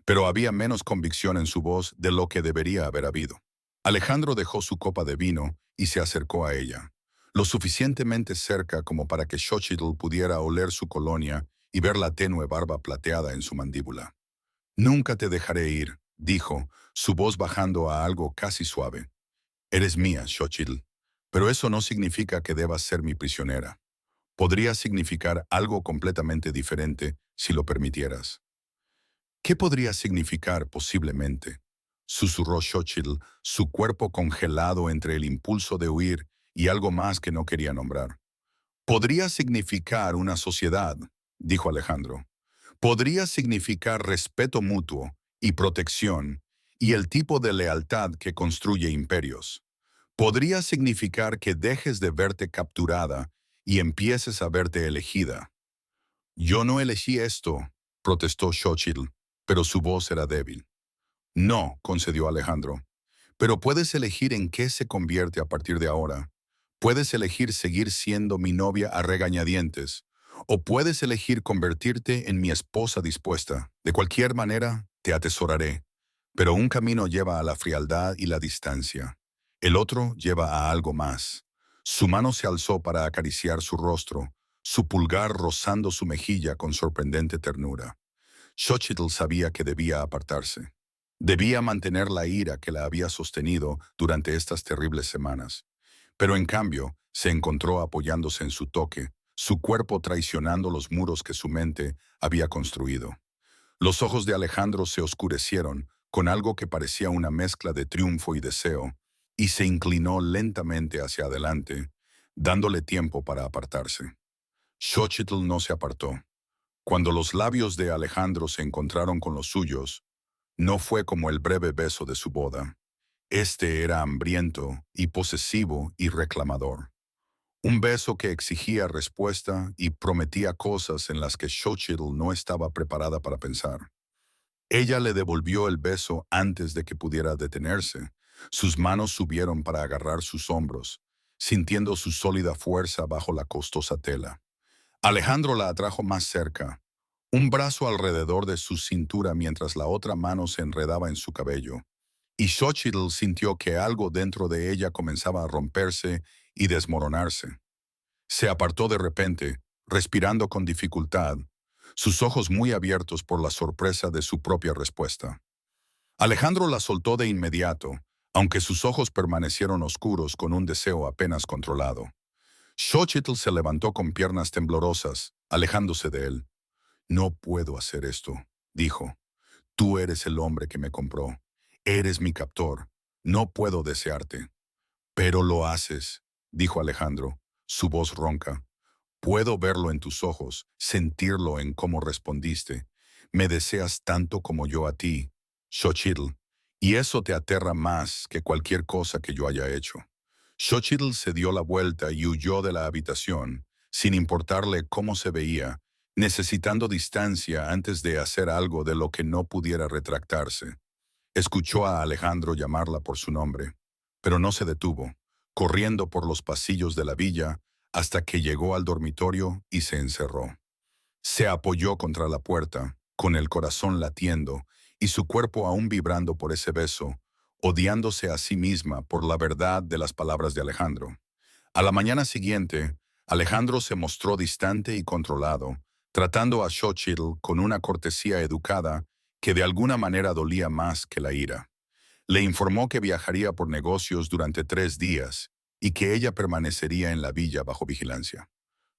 pero había menos convicción en su voz de lo que debería haber habido. Alejandro dejó su copa de vino y se acercó a ella, lo suficientemente cerca como para que Xochitl pudiera oler su colonia y ver la tenue barba plateada en su mandíbula. «Nunca te dejaré ir», dijo, su voz bajando a algo casi suave. «Eres mía, Xochitl, pero eso no significa que debas ser mi prisionera. Podría significar algo completamente diferente si lo permitieras». «¿Qué podría significar posiblemente?», susurró Xochitl, su cuerpo congelado entre el impulso de huir y algo más que no quería nombrar. «Podría significar una sociedad», dijo Alejandro. «Podría significar respeto mutuo y protección y el tipo de lealtad que construye imperios. Podría significar que dejes de verte capturada y empieces a verte elegida». «Yo no elegí esto», protestó Xochitl, pero su voz era débil. «No», concedió Alejandro, «pero puedes elegir en qué se convierte a partir de ahora. Puedes elegir seguir siendo mi novia a regañadientes, o puedes elegir convertirte en mi esposa dispuesta. De cualquier manera, te atesoraré. Pero un camino lleva a la frialdad y la distancia. El otro lleva a algo más». Su mano se alzó para acariciar su rostro, su pulgar rozando su mejilla con sorprendente ternura. Xochitl sabía que debía apartarse. Debía mantener la ira que la había sostenido durante estas terribles semanas. Pero en cambio, se encontró apoyándose en su toque, su cuerpo traicionando los muros que su mente había construido. Los ojos de Alejandro se oscurecieron con algo que parecía una mezcla de triunfo y deseo, y se inclinó lentamente hacia adelante, dándole tiempo para apartarse. Xochitl no se apartó. Cuando los labios de Alejandro se encontraron con los suyos, no fue como el breve beso de su boda. Este era hambriento y posesivo y reclamador. Un beso que exigía respuesta y prometía cosas en las que Xochitl no estaba preparada para pensar. Ella le devolvió el beso antes de que pudiera detenerse. Sus manos subieron para agarrar sus hombros, sintiendo su sólida fuerza bajo la costosa tela. Alejandro la atrajo más cerca, un brazo alrededor de su cintura mientras la otra mano se enredaba en su cabello, y Xochitl sintió que algo dentro de ella comenzaba a romperse y desmoronarse. Se apartó de repente, respirando con dificultad, sus ojos muy abiertos por la sorpresa de su propia respuesta. Alejandro la soltó de inmediato, aunque sus ojos permanecieron oscuros con un deseo apenas controlado. Xochitl se levantó con piernas temblorosas, alejándose de él. «No puedo hacer esto», dijo. «Tú eres el hombre que me compró. Eres mi captor. No puedo desearte». «Pero lo haces», dijo Alejandro, su voz ronca. «Puedo verlo en tus ojos, sentirlo en cómo respondiste. Me deseas tanto como yo a ti, Xochitl, y eso te aterra más que cualquier cosa que yo haya hecho». Xochitl se dio la vuelta y huyó de la habitación, sin importarle cómo se veía, necesitando distancia antes de hacer algo de lo que no pudiera retractarse. Escuchó a Alejandro llamarla por su nombre, pero no se detuvo, corriendo por los pasillos de la villa hasta que llegó al dormitorio y se encerró. Se apoyó contra la puerta, con el corazón latiendo y su cuerpo aún vibrando por ese beso, odiándose a sí misma por la verdad de las palabras de Alejandro. A la mañana siguiente, Alejandro se mostró distante y controlado, tratando a Xochitl con una cortesía educada que de alguna manera dolía más que la ira. Le informó que viajaría por negocios durante 3 días y que ella permanecería en la villa bajo vigilancia.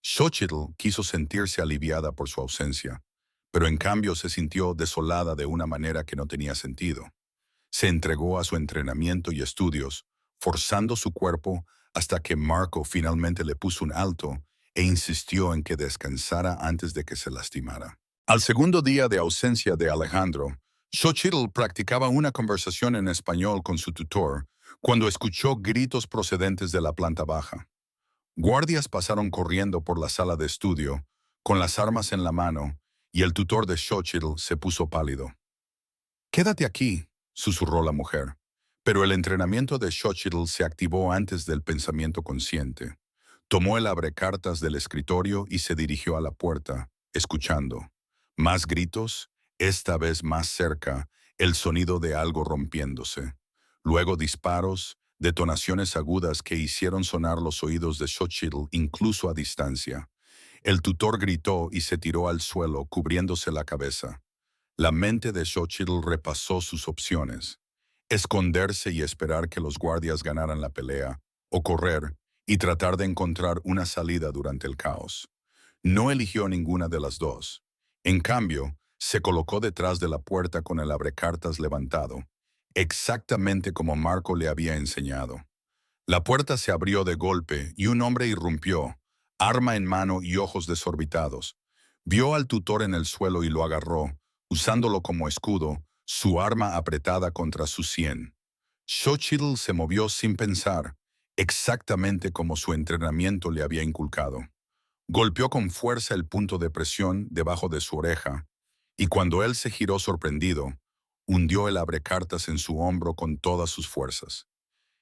Xochitl quiso sentirse aliviada por su ausencia, pero en cambio se sintió desolada de una manera que no tenía sentido. Se entregó a su entrenamiento y estudios, forzando su cuerpo hasta que Marco finalmente le puso un alto e insistió en que descansara antes de que se lastimara. Al segundo día de ausencia de Alejandro, Xochitl practicaba una conversación en español con su tutor cuando escuchó gritos procedentes de la planta baja. Guardias pasaron corriendo por la sala de estudio, con las armas en la mano, y el tutor de Xochitl se puso pálido. «Quédate aquí», susurró la mujer. Pero el entrenamiento de Xochitl se activó antes del pensamiento consciente. Tomó el abrecartas del escritorio y se dirigió a la puerta, escuchando. Más gritos, esta vez más cerca, el sonido de algo rompiéndose. Luego disparos, detonaciones agudas que hicieron sonar los oídos de Xochitl incluso a distancia. El tutor gritó y se tiró al suelo, cubriéndose la cabeza. La mente de Xochitl repasó sus opciones: esconderse y esperar que los guardias ganaran la pelea, o correr y tratar de encontrar una salida durante el caos. No eligió ninguna de las dos. En cambio, se colocó detrás de la puerta con el abrecartas levantado, exactamente como Marco le había enseñado. La puerta se abrió de golpe y un hombre irrumpió, arma en mano y ojos desorbitados. Vio al tutor en el suelo y lo agarró, usándolo como escudo, su arma apretada contra su sien. Xochitl se movió sin pensar, exactamente como su entrenamiento le había inculcado. Golpeó con fuerza el punto de presión debajo de su oreja, y cuando él se giró sorprendido, hundió el abrecartas en su hombro con todas sus fuerzas.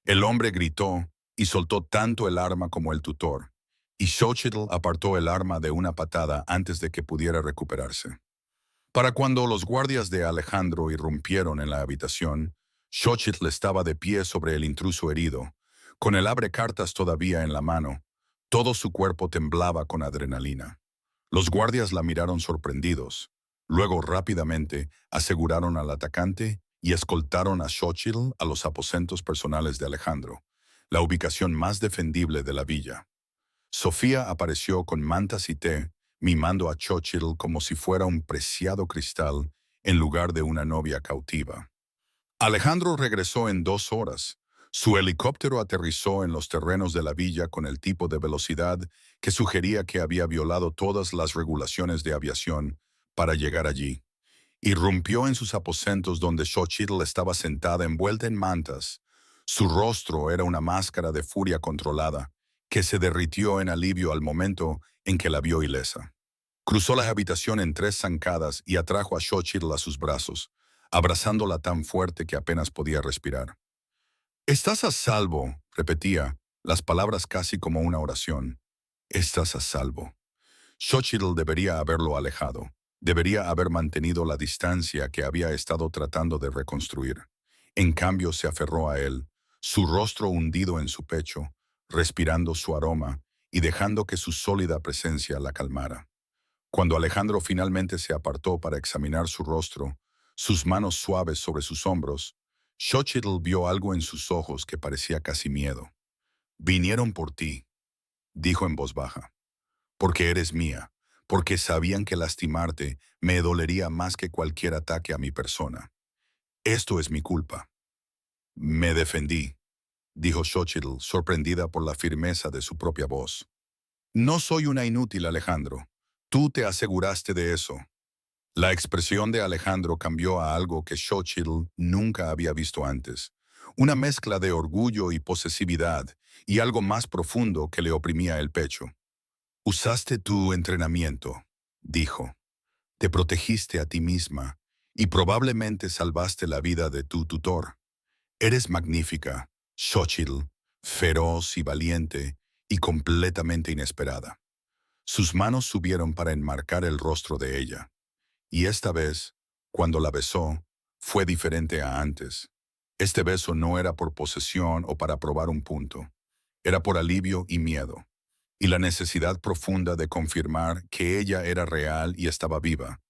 El hombre gritó y soltó tanto el arma como el tutor, y Xochitl apartó el arma de una patada antes de que pudiera recuperarse. Para cuando los guardias de Alejandro irrumpieron en la habitación, Xochitl estaba de pie sobre el intruso herido, con el abrecartas todavía en la mano. Todo su cuerpo temblaba con adrenalina. Los guardias la miraron sorprendidos. Luego rápidamente aseguraron al atacante y escoltaron a Xochitl a los aposentos personales de Alejandro, la ubicación más defendible de la villa. Sofía apareció con mantas y té, mimando a Xochitl como si fuera un preciado cristal en lugar de una novia cautiva. Alejandro regresó en 2 horas. Su helicóptero aterrizó en los terrenos de la villa con el tipo de velocidad que sugería que había violado todas las regulaciones de aviación para llegar allí. Irrumpió en sus aposentos donde Xochitl estaba sentada envuelta en mantas. Su rostro era una máscara de furia controlada, que se derritió en alivio al momento en que la vio ilesa. Cruzó la habitación en 3 zancadas y atrajo a Xochitl a sus brazos, abrazándola tan fuerte que apenas podía respirar. «Estás a salvo», repetía, las palabras casi como una oración. «Estás a salvo». Xochitl debería haberlo alejado. Debería haber mantenido la distancia que había estado tratando de reconstruir. En cambio se aferró a él, su rostro hundido en su pecho, respirando su aroma y dejando que su sólida presencia la calmara. Cuando Alejandro finalmente se apartó para examinar su rostro, sus manos suaves sobre sus hombros, Xochitl vio algo en sus ojos que parecía casi miedo. «Vinieron por ti», dijo en voz baja, «porque eres mía, porque sabían que lastimarte me dolería más que cualquier ataque a mi persona. Esto es mi culpa». «Me defendí», dijo Xochitl, sorprendida por la firmeza de su propia voz. «No soy una inútil, Alejandro. Tú te aseguraste de eso». La expresión de Alejandro cambió a algo que Xochitl nunca había visto antes. Una mezcla de orgullo y posesividad, y algo más profundo que le oprimía el pecho. «Usaste tu entrenamiento», dijo. «Te protegiste a ti misma, y probablemente salvaste la vida de tu tutor. Eres magnífica, Xochitl, feroz y valiente, y completamente inesperada». Sus manos subieron para enmarcar el rostro de ella. Y esta vez, cuando la besó, fue diferente a antes. Este beso no era por posesión o para probar un punto. Era por alivio y miedo. Y la necesidad profunda de confirmar que ella era real y estaba viva.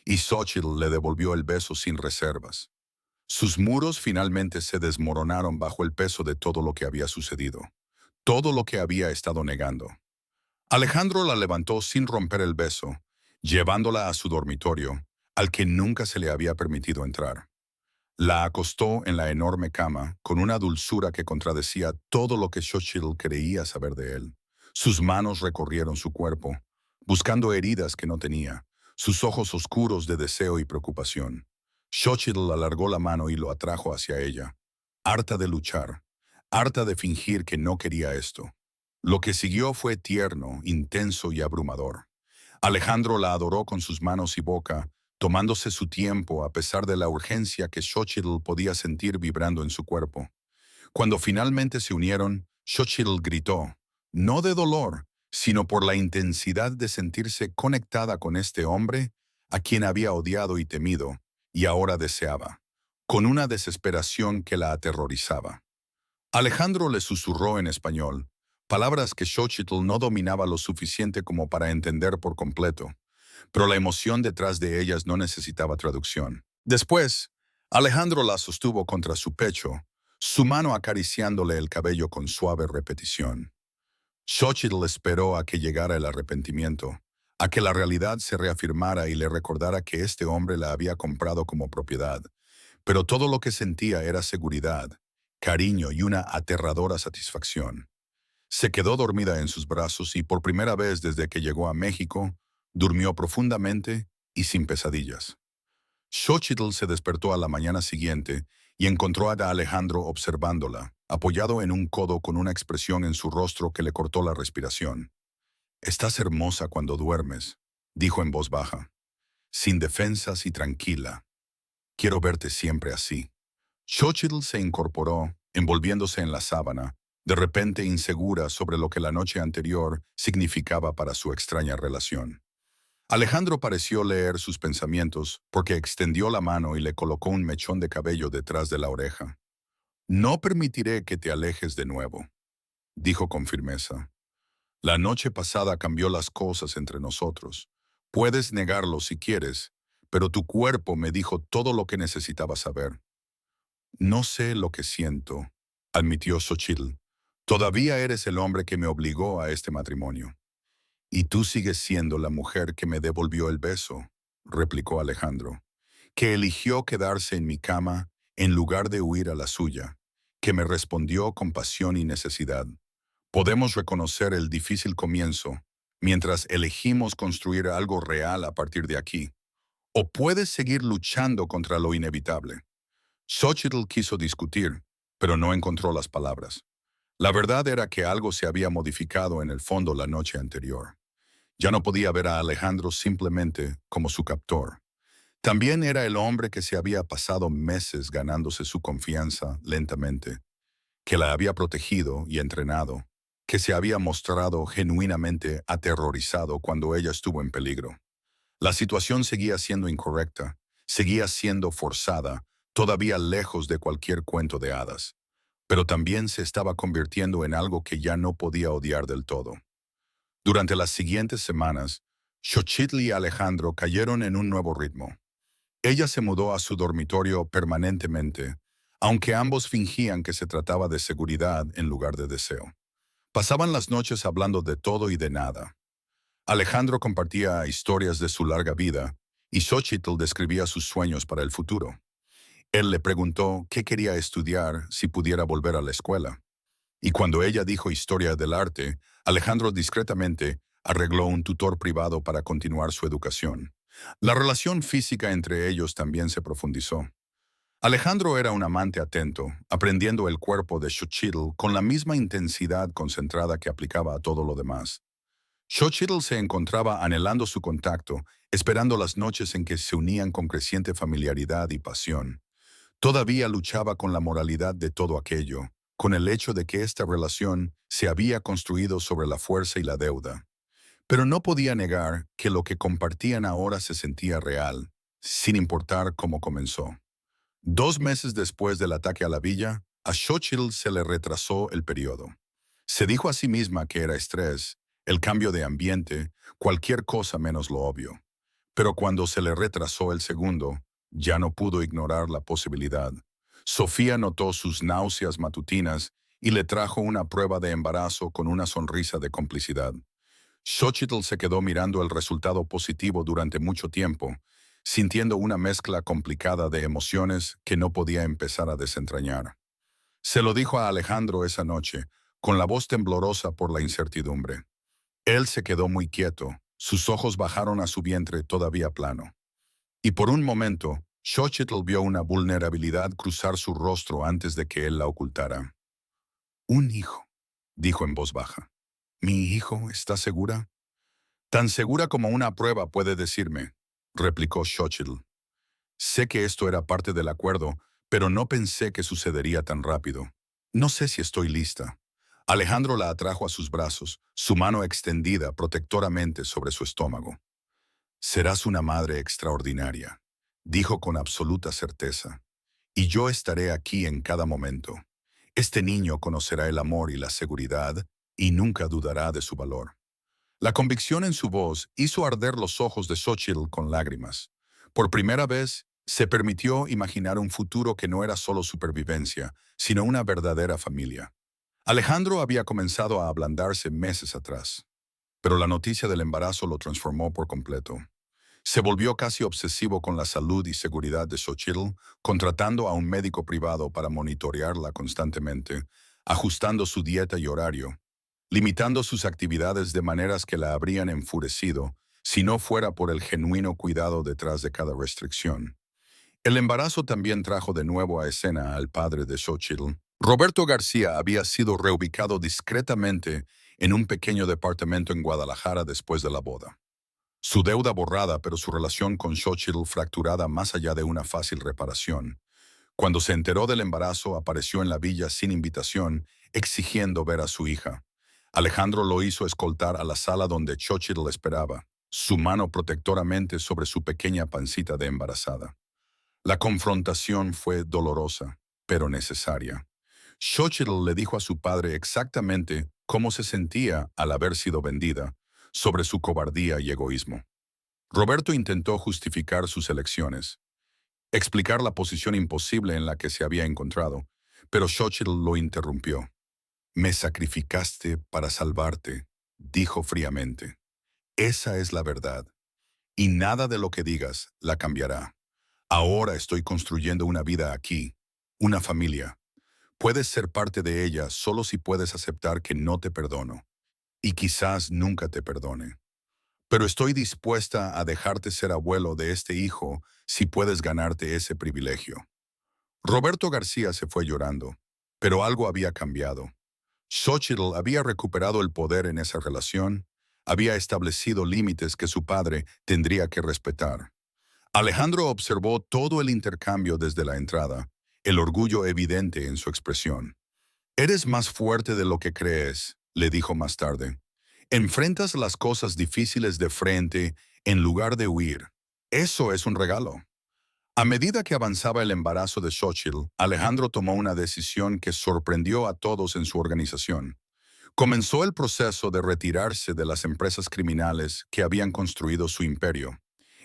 Y Xochitl le devolvió el beso sin reservas. Sus muros finalmente se desmoronaron bajo el peso de todo lo que había sucedido. Todo lo que había estado negando. Alejandro la levantó sin romper el beso, llevándola a su dormitorio, al que nunca se le había permitido entrar. La acostó en la enorme cama con una dulzura que contradecía todo lo que Xochitl creía saber de él. Sus manos recorrieron su cuerpo, buscando heridas que no tenía, sus ojos oscuros de deseo y preocupación. Xochitl alargó la mano y lo atrajo hacia ella, harta de luchar, harta de fingir que no quería esto. Lo que siguió fue tierno, intenso y abrumador. Alejandro la adoró con sus manos y boca, tomándose su tiempo a pesar de la urgencia que Xochitl podía sentir vibrando en su cuerpo. Cuando finalmente se unieron, Xochitl gritó, no de dolor, sino por la intensidad de sentirse conectada con este hombre a quien había odiado y temido, y ahora deseaba, con una desesperación que la aterrorizaba. Alejandro le susurró en español, palabras que Xochitl no dominaba lo suficiente como para entender por completo, pero la emoción detrás de ellas no necesitaba traducción. Después, Alejandro la sostuvo contra su pecho, su mano acariciándole el cabello con suave repetición. Xochitl esperó a que llegara el arrepentimiento, a que la realidad se reafirmara y le recordara que este hombre la había comprado como propiedad, pero todo lo que sentía era seguridad, cariño y una aterradora satisfacción. Se quedó dormida en sus brazos y por primera vez desde que llegó a México, durmió profundamente y sin pesadillas. Xochitl se despertó a la mañana siguiente y encontró a Alejandro observándola, apoyado en un codo con una expresión en su rostro que le cortó la respiración. «Estás hermosa cuando duermes», dijo en voz baja, «sin defensas y tranquila. Quiero verte siempre así». Xochitl se incorporó, envolviéndose en la sábana, de repente insegura sobre lo que la noche anterior significaba para su extraña relación. Alejandro pareció leer sus pensamientos porque extendió la mano y le colocó un mechón de cabello detrás de la oreja. «No permitiré que te alejes de nuevo», dijo con firmeza. «La noche pasada cambió las cosas entre nosotros. Puedes negarlo si quieres, pero tu cuerpo me dijo todo lo que necesitaba saber». «No sé lo que siento», admitió Xochitl. «Todavía eres el hombre que me obligó a este matrimonio». «Y tú sigues siendo la mujer que me devolvió el beso», replicó Alejandro, «que eligió quedarse en mi cama en lugar de huir a la suya, que me respondió con pasión y necesidad. Podemos reconocer el difícil comienzo mientras elegimos construir algo real a partir de aquí. O puedes seguir luchando contra lo inevitable». Xochitl quiso discutir, pero no encontró las palabras. La verdad era que algo se había modificado en el fondo la noche anterior. Ya no podía ver a Alejandro simplemente como su captor. También era el hombre que se había pasado meses ganándose su confianza lentamente, que la había protegido y entrenado, que se había mostrado genuinamente aterrorizado cuando ella estuvo en peligro. La situación seguía siendo incorrecta, seguía siendo forzada, todavía lejos de cualquier cuento de hadas, pero también se estaba convirtiendo en algo que ya no podía odiar del todo. Durante las siguientes semanas, Xochitl y Alejandro cayeron en un nuevo ritmo. Ella se mudó a su dormitorio permanentemente, aunque ambos fingían que se trataba de seguridad en lugar de deseo. Pasaban las noches hablando de todo y de nada. Alejandro compartía historias de su larga vida y Xochitl describía sus sueños para el futuro. Él le preguntó qué quería estudiar si pudiera volver a la escuela. Y cuando ella dijo historia del arte, Alejandro discretamente arregló un tutor privado para continuar su educación. La relación física entre ellos también se profundizó. Alejandro era un amante atento, aprendiendo el cuerpo de Xochitl con la misma intensidad concentrada que aplicaba a todo lo demás. Xochitl se encontraba anhelando su contacto, esperando las noches en que se unían con creciente familiaridad y pasión. Todavía luchaba con la moralidad de todo aquello, con el hecho de que esta relación se había construido sobre la fuerza y la deuda. Pero no podía negar que lo que compartían ahora se sentía real, sin importar cómo comenzó. 2 meses después del ataque a la villa, a Xochitl se le retrasó el periodo. Se dijo a sí misma que era estrés, el cambio de ambiente, cualquier cosa menos lo obvio. Pero cuando se le retrasó el segundo, ya no pudo ignorar la posibilidad. Sofía notó sus náuseas matutinas y le trajo una prueba de embarazo con una sonrisa de complicidad. Xochitl se quedó mirando el resultado positivo durante mucho tiempo, sintiendo una mezcla complicada de emociones que no podía empezar a desentrañar. Se lo dijo a Alejandro esa noche, con la voz temblorosa por la incertidumbre. Él se quedó muy quieto, sus ojos bajaron a su vientre todavía plano. Y por un momento, Xochitl vio una vulnerabilidad cruzar su rostro antes de que él la ocultara. Un hijo, dijo en voz baja. ¿Mi hijo está segura? Tan segura como una prueba puede decirme, replicó Xochitl. Sé que esto era parte del acuerdo, pero no pensé que sucedería tan rápido. No sé si estoy lista. Alejandro la atrajo a sus brazos, su mano extendida protectoramente sobre su estómago. Serás una madre extraordinaria, dijo con absoluta certeza, y yo estaré aquí en cada momento. Este niño conocerá el amor y la seguridad y nunca dudará de su valor. La convicción en su voz hizo arder los ojos de Xochitl con lágrimas. Por primera vez, se permitió imaginar un futuro que no era solo supervivencia, sino una verdadera familia. Alejandro había comenzado a ablandarse meses atrás, pero la noticia del embarazo lo transformó por completo. Se volvió casi obsesivo con la salud y seguridad de Xochitl, contratando a un médico privado para monitorearla constantemente, ajustando su dieta y horario, limitando sus actividades de maneras que la habrían enfurecido si no fuera por el genuino cuidado detrás de cada restricción. El embarazo también trajo de nuevo a escena al padre de Xochitl. Roberto García había sido reubicado discretamente en un pequeño departamento en Guadalajara después de la boda. Su deuda borrada, pero su relación con Xochitl fracturada más allá de una fácil reparación. Cuando se enteró del embarazo, apareció en la villa sin invitación, exigiendo ver a su hija. Alejandro lo hizo escoltar a la sala donde Xochitl esperaba, su mano protectoramente sobre su pequeña pancita de embarazada. La confrontación fue dolorosa, pero necesaria. Xochitl le dijo a su padre exactamente cómo se sentía al haber sido vendida, sobre su cobardía y egoísmo. Roberto intentó justificar sus elecciones, explicar la posición imposible en la que se había encontrado, pero Xochitl lo interrumpió. Me sacrificaste para salvarte, dijo fríamente. Esa es la verdad, y nada de lo que digas la cambiará. Ahora estoy construyendo una vida aquí, una familia. Puedes ser parte de ella solo si puedes aceptar que no te perdono, y quizás nunca te perdone. Pero estoy dispuesta a dejarte ser abuelo de este hijo si puedes ganarte ese privilegio. Roberto García se fue llorando, pero algo había cambiado. Xochitl había recuperado el poder en esa relación, había establecido límites que su padre tendría que respetar. Alejandro observó todo el intercambio desde la entrada, el orgullo evidente en su expresión. Eres más fuerte de lo que crees, le dijo más tarde. Enfrentas las cosas difíciles de frente en lugar de huir. Eso es un regalo. A medida que avanzaba el embarazo de Xochitl, Alejandro tomó una decisión que sorprendió a todos en su organización. Comenzó el proceso de retirarse de las empresas criminales que habían construido su imperio.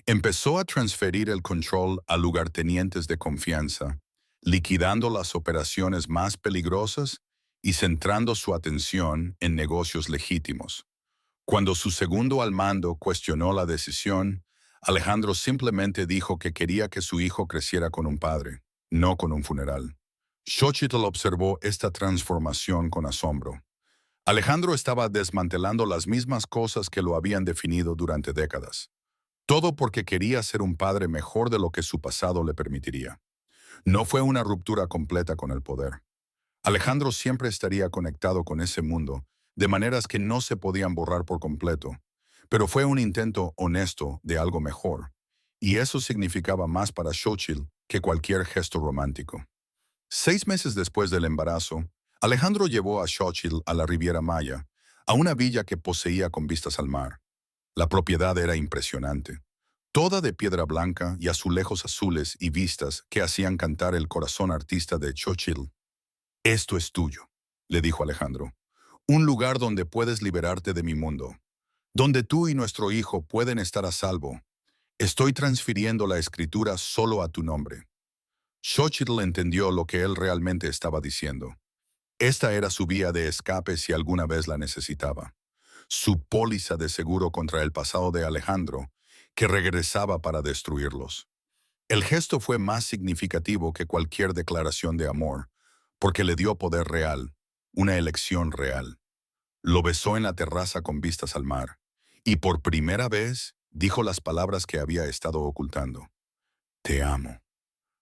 Empezó a transferir el control a lugartenientes de confianza, liquidando las operaciones más peligrosas y centrando su atención en negocios legítimos. Cuando su segundo al mando cuestionó la decisión, Alejandro simplemente dijo que quería que su hijo creciera con un padre, no con un funeral. Xochitl observó esta transformación con asombro. Alejandro estaba desmantelando las mismas cosas que lo habían definido durante décadas. Todo porque quería ser un padre mejor de lo que su pasado le permitiría. No fue una ruptura completa con el poder. Alejandro siempre estaría conectado con ese mundo, de maneras que no se podían borrar por completo, pero fue un intento honesto de algo mejor, y eso significaba más para Xochitl que cualquier gesto romántico. 6 meses después del embarazo, Alejandro llevó a Xochitl a la Riviera Maya, a una villa que poseía con vistas al mar. La propiedad era impresionante, toda de piedra blanca y azulejos azules y vistas que hacían cantar el corazón artista de Xochitl. Esto es tuyo, le dijo Alejandro. Un lugar donde puedes liberarte de mi mundo, donde tú y nuestro hijo pueden estar a salvo. Estoy transfiriendo la escritura solo a tu nombre. Xochitl entendió lo que él realmente estaba diciendo. Esta era su vía de escape si alguna vez la necesitaba. su póliza de seguro contra el pasado de Alejandro, que regresaba para destruirlos. El gesto fue más significativo que cualquier declaración de amor, porque le dio poder real, una elección real. Lo besó en la terraza con vistas al mar, y por primera vez dijo las palabras que había estado ocultando. Te amo.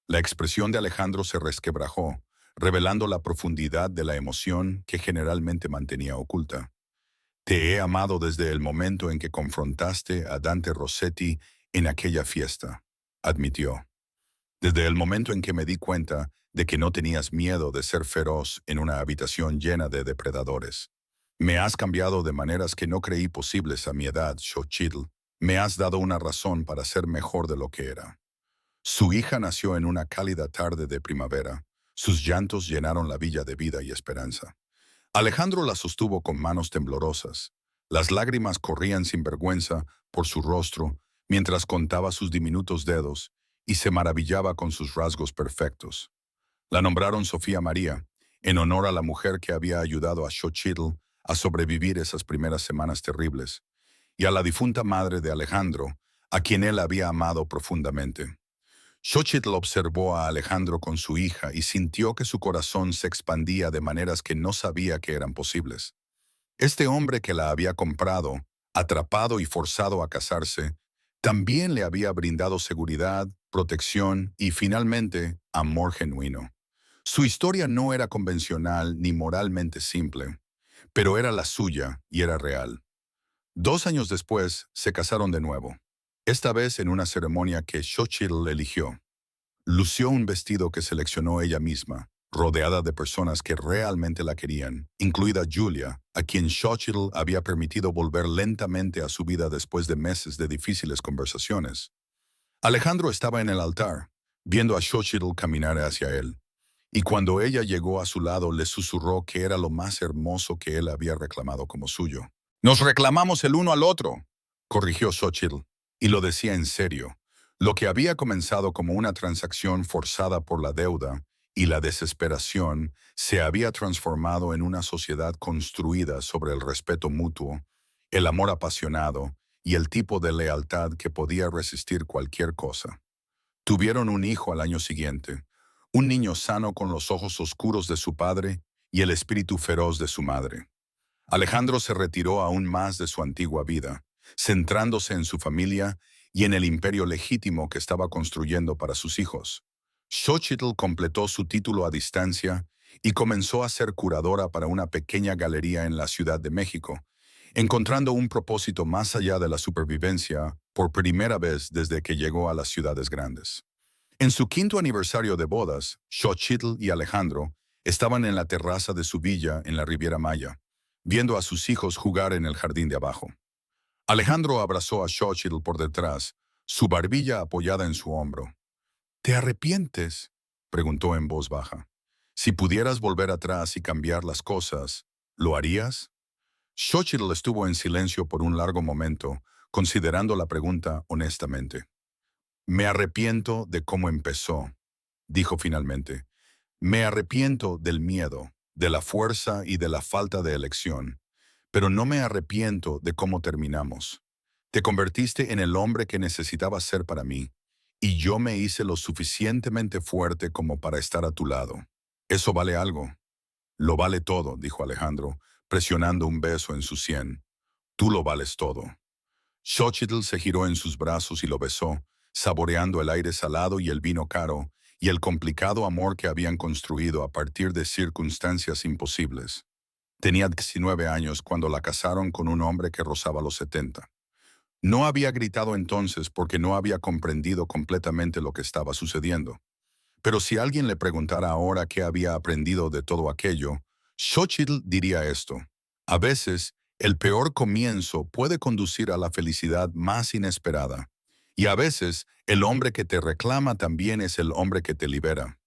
La expresión de Alejandro se resquebrajó, revelando la profundidad de la emoción que generalmente mantenía oculta. Te he amado desde el momento en que confrontaste a Dante Rossetti en aquella fiesta, admitió. Desde el momento en que me di cuenta de que no tenías miedo de ser feroz en una habitación llena de depredadores. Me has cambiado de maneras que no creí posibles a mi edad, Xochitl. Me has dado una razón para ser mejor de lo que era. Su hija nació en una cálida tarde de primavera. Sus llantos llenaron la villa de vida y esperanza. Alejandro la sostuvo con manos temblorosas. Las lágrimas corrían sin vergüenza por su rostro mientras contaba sus diminutos dedos y se maravillaba con sus rasgos perfectos. La nombraron Sofía María, en honor a la mujer que había ayudado a Xochitl a sobrevivir esas primeras semanas terribles, y a la difunta madre de Alejandro, a quien él había amado profundamente. Xochitl observó a Alejandro con su hija y sintió que su corazón se expandía de maneras que no sabía que eran posibles. Este hombre que la había comprado, atrapado y forzado a casarse, también le había brindado seguridad, protección y, finalmente, amor genuino. Su historia no era convencional ni moralmente simple, pero era la suya y era real. 2 años después, se casaron de nuevo, esta vez en una ceremonia que Xochitl eligió. Lució un vestido que seleccionó ella misma, rodeada de personas que realmente la querían, incluida Julia, a quien Xochitl había permitido volver lentamente a su vida después de meses de difíciles conversaciones. Alejandro estaba en el altar, viendo a Xochitl caminar hacia él, y cuando ella llegó a su lado le susurró que era lo más hermoso que él había reclamado como suyo. Nos reclamamos el uno al otro, corrigió Xochitl, y lo decía en serio. Lo que había comenzado como una transacción forzada por la deuda y la desesperación se había transformado en una sociedad construida sobre el respeto mutuo, el amor apasionado y el tipo de lealtad que podía resistir cualquier cosa. Tuvieron un hijo al año siguiente, un niño sano con los ojos oscuros de su padre y el espíritu feroz de su madre. Alejandro se retiró aún más de su antigua vida, centrándose en su familia y en el imperio legítimo que estaba construyendo para sus hijos. Xochitl completó su título a distancia y comenzó a ser curadora para una pequeña galería en la Ciudad de México, encontrando un propósito más allá de la supervivencia por primera vez desde que llegó a las ciudades grandes. En su 5º aniversario de bodas, Xochitl y Alejandro estaban en la terraza de su villa en la Riviera Maya, viendo a sus hijos jugar en el jardín de abajo. Alejandro abrazó a Xochitl por detrás, su barbilla apoyada en su hombro. ¿Te arrepientes?, preguntó en voz baja. Si pudieras volver atrás y cambiar las cosas, ¿lo harías? Xochitl estuvo en silencio por un largo momento, considerando la pregunta honestamente. Me arrepiento de cómo empezó, dijo finalmente. Me arrepiento del miedo, de la fuerza y de la falta de elección, pero no me arrepiento de cómo terminamos. Te convertiste en el hombre que necesitaba ser para mí, y yo me hice lo suficientemente fuerte como para estar a tu lado. Eso vale algo. Lo vale todo, dijo Alejandro, presionando un beso en su sien. Tú lo vales todo. Xochitl se giró en sus brazos y lo besó, saboreando el aire salado y el vino caro, y el complicado amor que habían construido a partir de circunstancias imposibles. Tenía 19 años cuando la casaron con un hombre que rozaba los 70. No había gritado entonces porque no había comprendido completamente lo que estaba sucediendo. Pero si alguien le preguntara ahora qué había aprendido de todo aquello, Xochitl diría esto. A veces, el peor comienzo puede conducir a la felicidad más inesperada. Y a veces, el hombre que te reclama también es el hombre que te libera.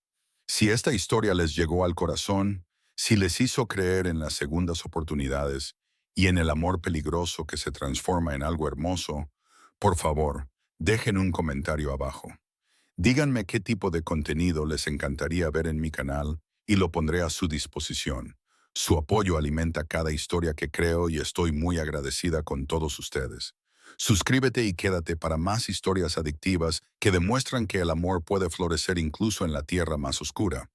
Si esta historia les llegó al corazón, si les hizo creer en las segundas oportunidades y en el amor peligroso que se transforma en algo hermoso, por favor, dejen un comentario abajo. Díganme qué tipo de contenido les encantaría ver en mi canal y lo pondré a su disposición. Su apoyo alimenta cada historia que creo y estoy muy agradecida con todos ustedes. Suscríbete y quédate para más historias adictivas que demuestran que el amor puede florecer incluso en la tierra más oscura.